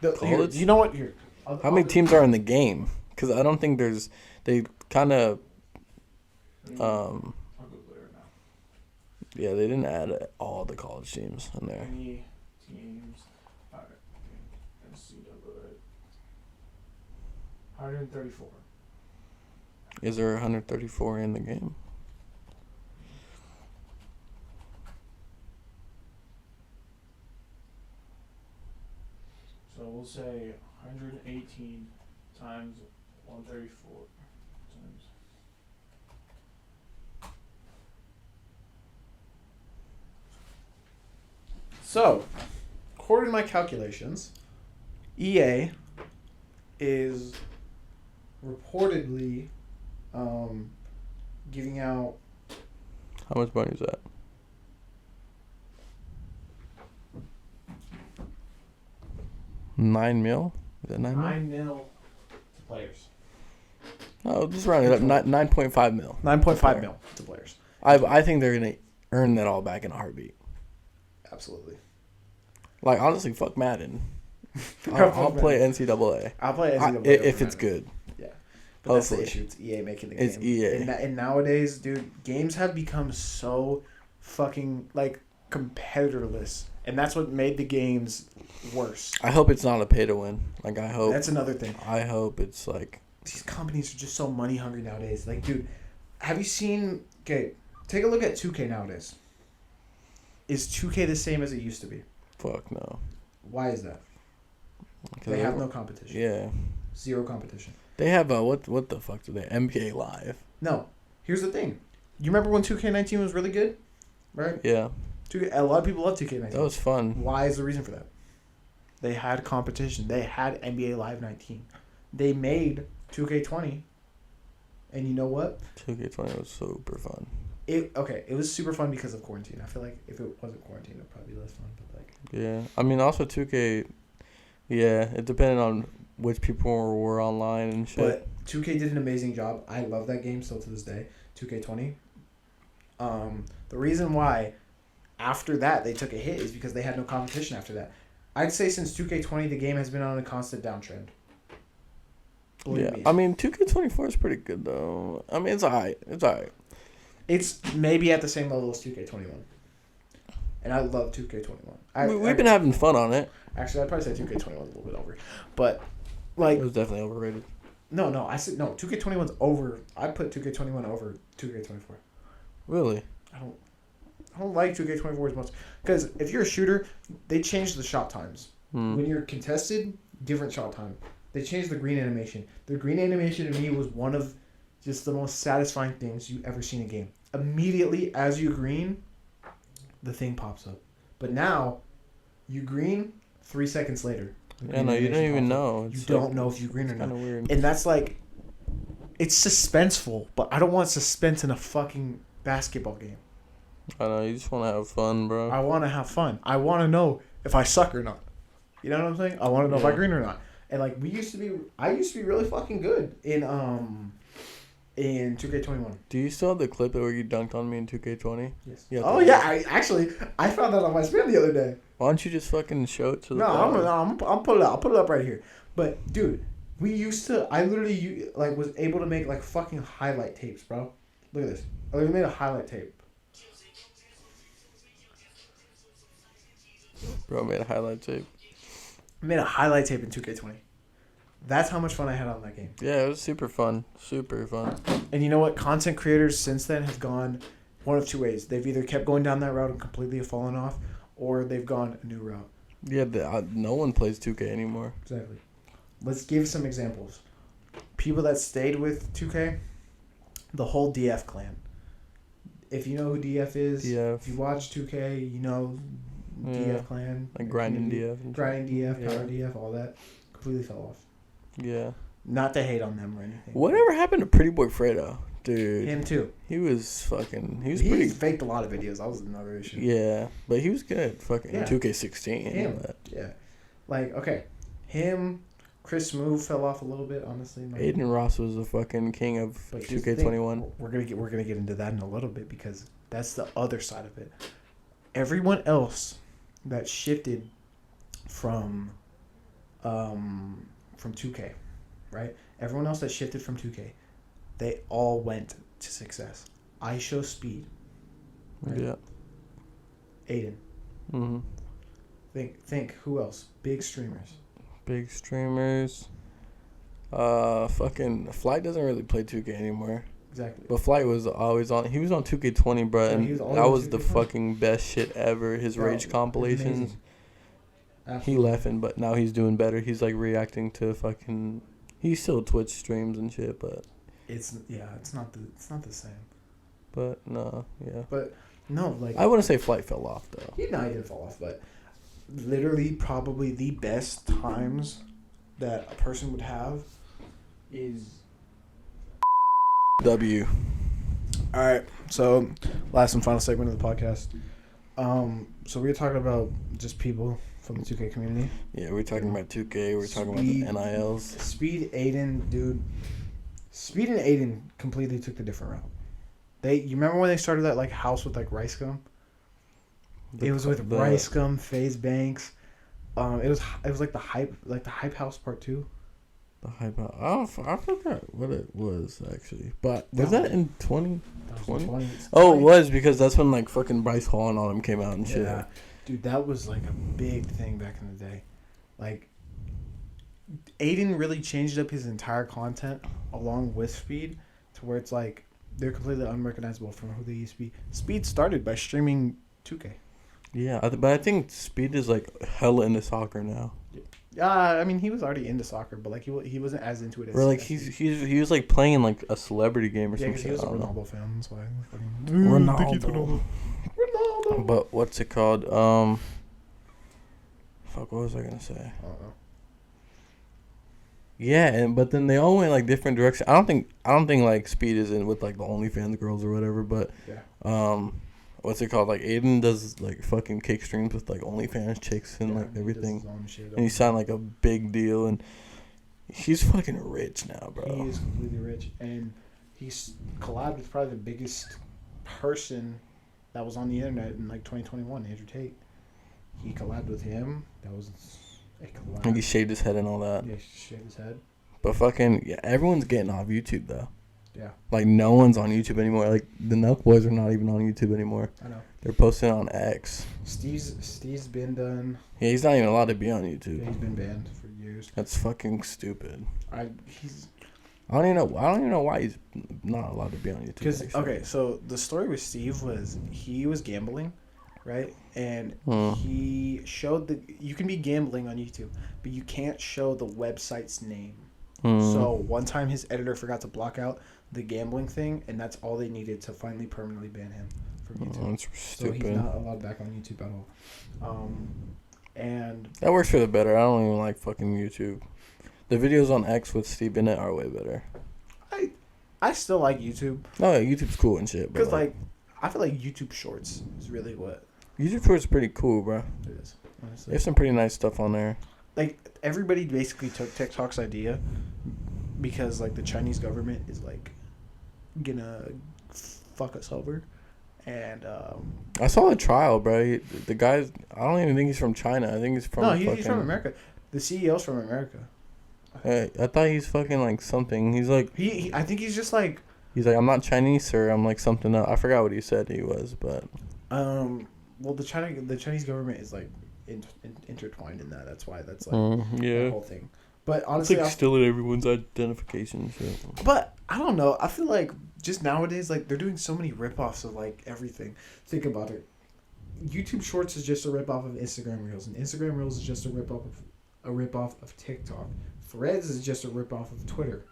college? Here, you know what? Here, how many teams are in the game? Because I don't think there's. They kind of. I'll Google it right now. Yeah, they didn't add all the college teams in there. Any teams? Alright, NCAA. 134. Is there 134 in the game? So we'll say 118 times 134 times So, according to my calculations, EA is reportedly giving out. How much money is that? $9 million? Is that 9 million? $9 million to players. Oh, just round it up. 9.5 mil. $9.5 million to players. I think they're gonna earn that all back in a heartbeat. Absolutely. Like honestly, fuck Madden. I'll play NCAA. I'll play NCAA if it's good. Yeah, but that's the Hopefully. issue. It's EA making the It's game. EA. And nowadays, dude, games have become so fucking like competitorless, and that's what made the games worse. I hope it's not a pay to win. Like I hope. That's another thing. I hope it's like. These companies are just so money hungry nowadays. Like, dude, have you seen? Okay, take a look at 2K nowadays. Is 2K the same as it used to be? Fuck no. Why is that? They have no competition. Yeah. Zero competition. They have what the fuck do they? NBA Live. No. Here's the thing. You remember when 2K19 was really good? Right? Yeah. 2K, a lot of people love 2K19. That was fun. Why is the reason for that? They had competition. They had NBA Live 19. They made 2K20. And you know what? 2K20 was super fun. It was super fun because of quarantine. I feel like if it wasn't quarantine, it'd probably be less fun. But like, Yeah. I mean, also 2K. Yeah, it depended on which people were online and shit. but 2K did an amazing job. I love that game still to this day. 2K20. The reason why after that they took a hit is because they had no competition after that. I'd say since 2K20 the game has been on a constant downtrend. Believe Yeah, me. I mean 2K24 is pretty good though. I mean it's alright. It's alright. It's maybe at the same level as 2K21. And I love 2K21. We've been having fun on it. Actually, I'd probably say 2K21 is a little bit over. But, like... It was definitely overrated. No, I said... No, 2K21's over... I'd put 2K21 over 2K24. Really? I don't like 2K24 as much. Because if you're a shooter, they changed the shot times. When you're contested, different shot time. They changed the green animation. The green animation to me was one of just the most satisfying things you've ever seen in a game. Immediately as you green, the thing pops up. But now, you green, 3 seconds later. Yeah, no, you don't even know. You don't know if you green or not. Kind of weird. And that's like, it's suspenseful, but I don't want suspense in a fucking basketball game. I know, you just want to have fun, bro. I want to have fun. I want to know if I suck or not. You know what I'm saying? I want to know if I green or not. And like I used to be really fucking good in 2K21. Do you still have the clip where you dunked on me in 2K20? Yes. Yeah. Oh yeah, I found that on my spam the other day. Why don't you just fucking show it to the I'm pull it up. I'll put it up right here. But dude, I literally was able to make like fucking highlight tapes, bro. Look at this. I literally made a highlight tape. Bro made a highlight tape. I made a highlight tape in 2K20. That's how much fun I had on that game. Yeah, it was super fun. Super fun. And you know what? Content creators since then have gone one of two ways. They've either kept going down that route and completely have fallen off, or they've gone a new route. Yeah, no one plays 2K anymore. Exactly. Let's give some examples. People that stayed with 2K, the whole DF clan. If you know who DF is, DF. if you watch 2K, you know DF clan. Like grinding DF. Grinding DF, power DF, all that. Completely fell off. Yeah. Not to hate on them or anything. Whatever happened to Pretty Boy Fredo? Dude. Him too. He was fucking... He faked a lot of videos. That was another issue. Yeah. But he was good. Fucking Yeah. 2K16. Him. Yeah. Like, okay. Him, Chris Smoove fell off a little bit, honestly. Aiden Ross was the fucking king of But here's the thing. 2K21. We're gonna get into that in a little bit because that's the other side of it. Everyone else that shifted from 2K, right? Everyone else that shifted from 2K, they all went to success. I show speed. Right? Yeah. Aiden. Mm-hmm. Think who else? Big streamers. Big streamers. Fucking Flight doesn't really play 2K anymore. Exactly. But Flight was always on. He was on 2K20, bro, Yeah, and he was always that on was the 2K20. fucking best shit ever. His Bro, Rage compilations. amazing. He Absolutely. left, but now he's doing better. He's like reacting to fucking. He still Twitch streams and shit, but. It's not the same. But no, yeah. But no, like I wouldn't say Flight fell off though. he didn't fall off, but literally probably the best times that a person would have is. W. All right, so last and final segment of the podcast. So we were talking about just people from the 2K community. Yeah, we're talking about 2K. We're talking Speed. about the NILs. Speed, Aiden, dude. Speed and Aiden completely took the different route. You remember when they started that like house with like rice gum? It was with rice gum, FaZe Banks. It was like the hype house part 2. The hype. I forgot what it was actually, but was that in 2020? Oh, it was because that's when like fucking Bryce Hall and all them came out and shit. Yeah, dude, that was like a big thing back in the day. Like, Aiden really changed up his entire content along with Speed to where it's like they're completely unrecognizable from who they used to be. Speed started by streaming 2K. Yeah, but I think Speed is like hella into soccer now. I mean, he was already into soccer, but like he wasn't as into it as. Or like he was like playing like a celebrity game or something. Yeah, because he was a Ronaldo fan. That's why. Ronaldo. But what's it called? Fuck, what was I gonna say? I don't know. Yeah, but then they all went like different directions. I don't think like Speed is in with like the OnlyFans girls or whatever, but yeah. What's it called? Like Aiden does like fucking cake streams with like OnlyFans chicks and like everything. And he signed like a big deal, and he's fucking rich now, bro. He is completely rich, and he's collabed with probably the biggest person that was on the internet in like 2021, Andrew Tate. He collabed with him. That was a collab. Like he shaved his head and all that. Yeah, he shaved his head. But fucking yeah, everyone's getting off YouTube though. Yeah. Like no one's on YouTube anymore. Like the Nelk boys are not even on YouTube anymore. I know. They're posting on X. Steve's been done. Yeah, he's not even allowed to be on YouTube. Yeah, he's been banned for years. That's fucking stupid. I don't even know why he's not allowed to be on YouTube. Because okay, so the story with Steve was he was gambling, right? And he showed that you can be gambling on YouTube, but you can't show the website's name. So one time his editor forgot to block out the gambling thing, and that's all they needed to finally permanently ban him from YouTube. That's stupid. So he's not allowed back on YouTube at all. And that works for the better. I don't even like fucking YouTube. The videos on X with Steve in it are way better. I still like YouTube. No, yeah, YouTube's cool and shit. Because like I feel like YouTube Shorts is really what YouTube Shorts is pretty cool, bro. it is. Honestly. There's some pretty nice stuff on there. Like everybody basically took TikTok's idea because like the Chinese government is like gonna fuck us over, and I saw a trial, bro. The guy's, I don't even think he's from China. I think he's from. He's from America. The CEO's from America. Hey, I thought he's fucking like something. He's like I think he's just like. He's like, I'm not Chinese, sir. I'm like something else. I forgot what he said he was, but. Well, the Chinese government is like intertwined in that. That's why that's like the whole thing. But honestly, it's like stealing everyone's identification shit. But I don't know. I feel like just nowadays, like they're doing so many ripoffs of like everything. Think about it. YouTube Shorts is just a ripoff of Instagram Reels, and Instagram Reels is just a ripoff of TikTok. Threads is just a ripoff of Twitter.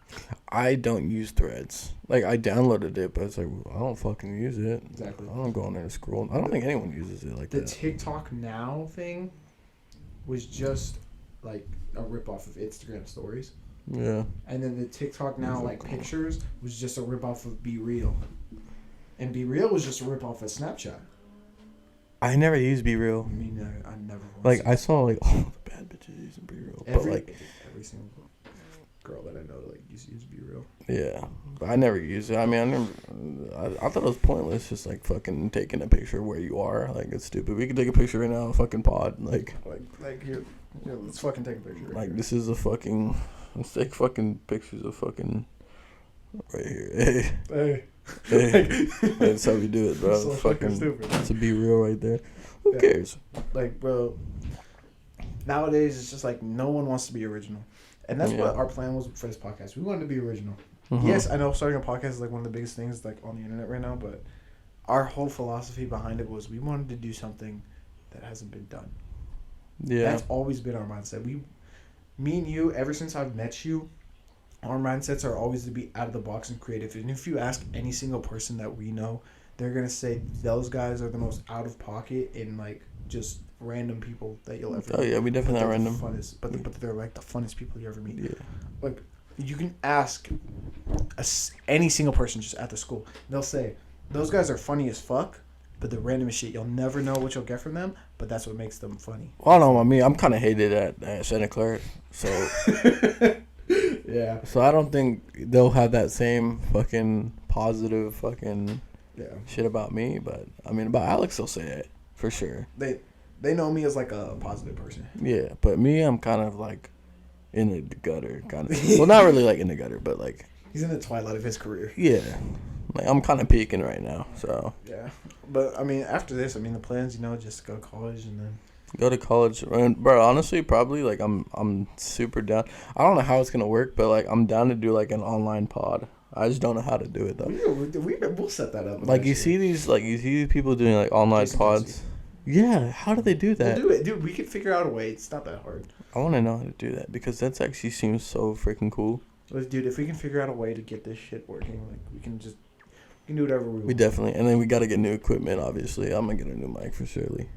I don't use Threads. Like I downloaded it, but it's like I don't fucking use it. Exactly. I don't go on there to scroll. I don't think anyone uses it like that. The TikTok Now thing was just like a ripoff of Instagram Stories. Yeah. And then the TikTok Now like pictures was just a ripoff of Be Real. And Be Real was just a ripoff of Snapchat. I never used Be Real. I mean, I never. Like I saw like all the bad bitches using Be Real, but like every single girl that I know like used to use Be Real. Yeah, but I never used it. I mean, I thought it was pointless, just like fucking taking a picture of where you are. Like it's stupid. We can take a picture right now, fucking pod. Like here, let's fucking take a picture. Right here. This is a fucking. Let's take fucking pictures of fucking. Right here. Hey. Hey. That's how we do it, bro. So fucking stupid. It's a Be Real right there. Who cares? Like, bro. Nowadays, it's just like no one wants to be original. And that's what our plan was for this podcast. We wanted to be original. Mm-hmm. Yes, I know starting a podcast is like one of the biggest things like on the internet right now, but our whole philosophy behind it was we wanted to do something that hasn't been done. Yeah. That's always been our mindset. Me and you, ever since I've met you, our mindsets are always to be out of the box and creative. And if you ask any single person that we know, they're going to say those guys are the most out of pocket and like just random people that you'll ever. Oh yeah, we definitely they're are the random. Funnest, but they're like the funnest people you ever meet. Yeah. Like you can ask any single person just at the school. They'll say those guys are funny as fuck, but the randomest shit. You'll never know what you'll get from them, but that's what makes them funny. Well, I don't know about me. I'm kind of hated at Santa Clara, so Yeah. so I don't think they'll have that same fucking positive fucking Yeah. shit about me. But I mean, about Alex, they'll say it for sure. They know me as like a positive person. Yeah, but me, I'm kind of like in the gutter, kind of. Well, not really like in the gutter, but like He's in the twilight of his career. yeah, like I'm kind of peaking right now. So Yeah. But I mean, after this, I mean, the plans, just go to college and then. go to college, and, bro. Honestly, probably like I'm super down. I don't know how it's gonna work, but like I'm down to do like an online pod. I just don't know how to do it though. We'll set that up. Like you see these people doing like online Jason pods. Kelsey. Yeah, how do they do that? We'll do it, dude. We can figure out a way. It's not that hard. I want to know how to do that because that's actually seems so freaking cool. Dude, if we can figure out a way to get this shit working, like we can do whatever we want. We definitely, and then we got to get new equipment. Obviously, I'm gonna get a new mic for surely.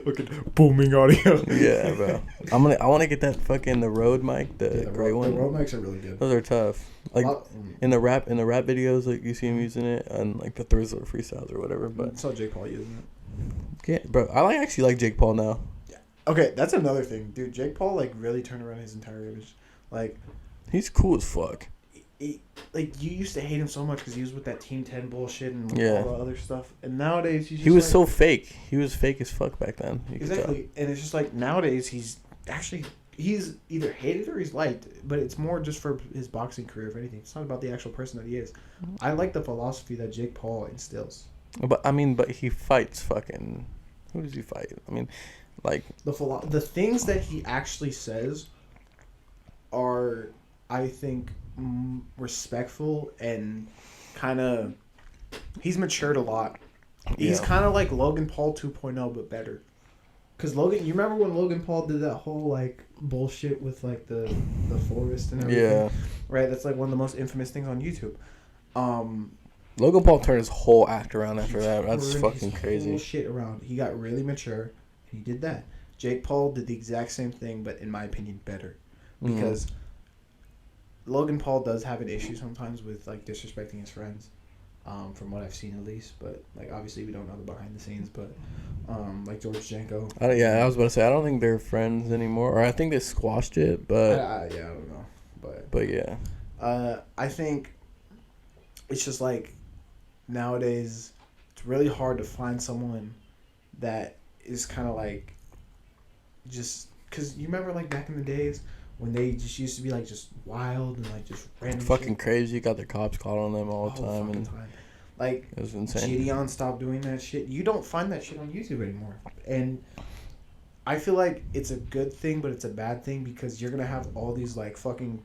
Look at booming audio. Yeah, bro. I want to get that fucking the Rode mic, the gray one. The Rode mics are really good. Those are tough. Like in the rap videos, like you see him using it, and like the Thursday freestyles or whatever. But I saw Jake Paul using it. yeah, bro. I actually like Jake Paul now. Okay, that's another thing, dude. Jake Paul like really turned around his entire image. Like He's cool as fuck. like you used to hate him so much because he was with that Team 10 bullshit and Yeah. all the other stuff, and nowadays he's just He was like, so fake. He was fake as fuck back then. You could tell. exactly, and it's just like nowadays he's either hated or he's liked, but it's more just for his boxing career. If anything, it's not about the actual person that he is. I like the philosophy that Jake Paul instills. But I mean, he fights fucking. Who does he fight? I mean, like The things that he actually says are, I think, respectful and kind of. He's matured a lot. He's Yeah. kind of like Logan Paul 2.0, but better. Cause Logan, you remember when Logan Paul did that whole like bullshit with like the forest and everything? Yeah. Right. That's like one of the most infamous things on YouTube. Logan Paul turned his whole act around after that. That's Turned fucking his crazy. whole shit around. He got really mature, and he did that. Jake Paul did the exact same thing, but in my opinion, better. Because Logan Paul does have an issue sometimes with like disrespecting his friends, from what I've seen at least. But like obviously we don't know the behind the scenes. But like George Janko. I was about to say I don't think they're friends anymore, or I think they squashed it. But I don't know. but yeah, I think it's just like nowadays it's really hard to find someone that is kind of like just because you remember like back in the days when they just used to be like just wild and like just random fucking shit. crazy. Got the cops called on them all the time, and Like it was insane. Gideon stopped doing that shit. You don't find that shit on YouTube anymore, and I feel like it's a good thing, but it's a bad thing because you're gonna have all these like fucking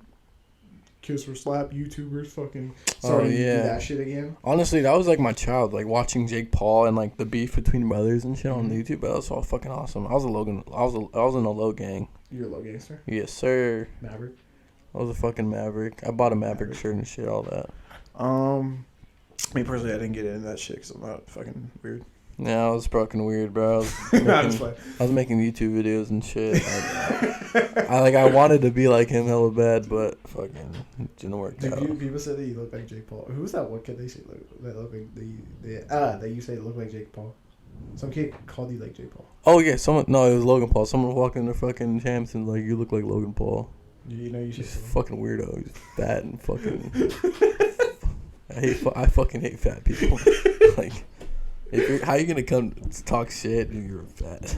kiss or slap YouTubers fucking starting to do that shit again. Honestly, that was like my child, like watching Jake Paul and like the beef between brothers and shit on YouTube. That was all fucking awesome. I was in a low gang. You're a low gangster, Yes, sir. Maverick. I was a fucking Maverick. I bought a Maverick shirt and shit, all that. Me personally, I didn't get into that shit because I'm not fucking weird. Yeah, I was fucking weird, bro. I was making YouTube videos and shit. I wanted to be like him hella bad, but fucking it didn't work out. People said that you look like Jake Paul. Who's that one kid they say that look like that you say look like Jake Paul? Some kid called you like Jake Paul. Oh yeah, it was Logan Paul. Someone walked in the fucking champs and like, you look like Logan Paul. You know you should. He's a fucking weirdo. He's fat and fucking. I fucking hate fat people. Like, how you gonna come talk shit and you're fat?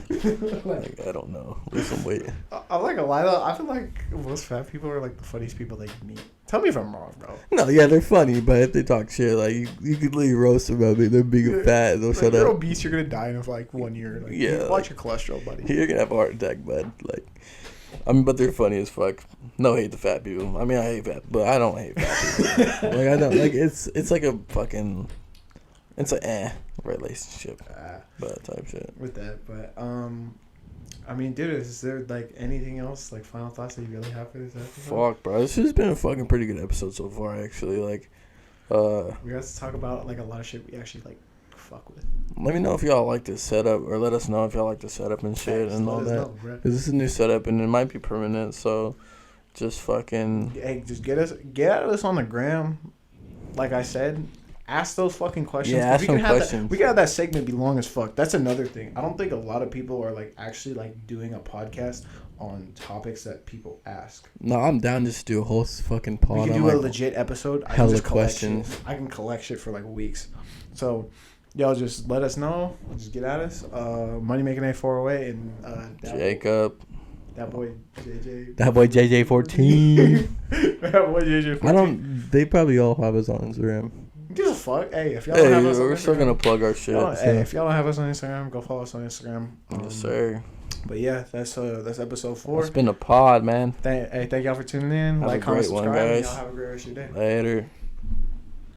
Like, I don't know. Lose some weight. I'm not gonna lie though. I feel like most fat people are like the funniest people that you meet. Tell me if I'm wrong, bro. No, yeah, they're funny, but if they talk shit, like you could literally roast them about them being fat, and they'll like, shut you're up. obese, you're gonna die in like 1 year. Like, Yeah, watch your cholesterol, buddy. You're gonna have a heart attack, bud. Like, I mean, but they're funny as fuck. No hate the fat people. I mean, I hate fat, but I don't hate fat people. Like, I don't like it's like a fucking, it's a relationship, but type shit. With that, but I mean, dude, is there like anything else, like final thoughts that you really have for this episode? Fuck, bro, this has been a fucking pretty good episode so far. Actually, like, we got to talk about like a lot of shit we actually like fuck with. Let me know if y'all like this setup, or let us know if y'all like the setup and shit and all that. Because this is a new setup and it might be permanent, so just fucking. Hey, just get out of this on the gram. Like I said, ask those fucking questions. Yeah, ask some questions. We can have that segment be long as fuck. That's another thing. I don't think a lot of people are like actually like doing a podcast on topics that people ask. No, I'm down just to do a whole fucking pod. We can on do a like legit episode. I can hella just collect questions. shit. I can collect shit for like weeks. So, y'all just let us know. Just get at us. Money making A408 and Jacob. That boy JJ. That boy JJ14. That boy JJ14. They probably all have us on Instagram. Give a fuck. Hey, if y'all don't have us on we're still Instagram, gonna plug our shit. hey, if y'all don't have us on Instagram, go follow us on Instagram. Yes, sir. But yeah, that's episode 4. It's been a pod, man. Thank y'all for tuning in. Have Like, a comment, great one, subscribe, and guys. y'all have a great rest of your day. Later.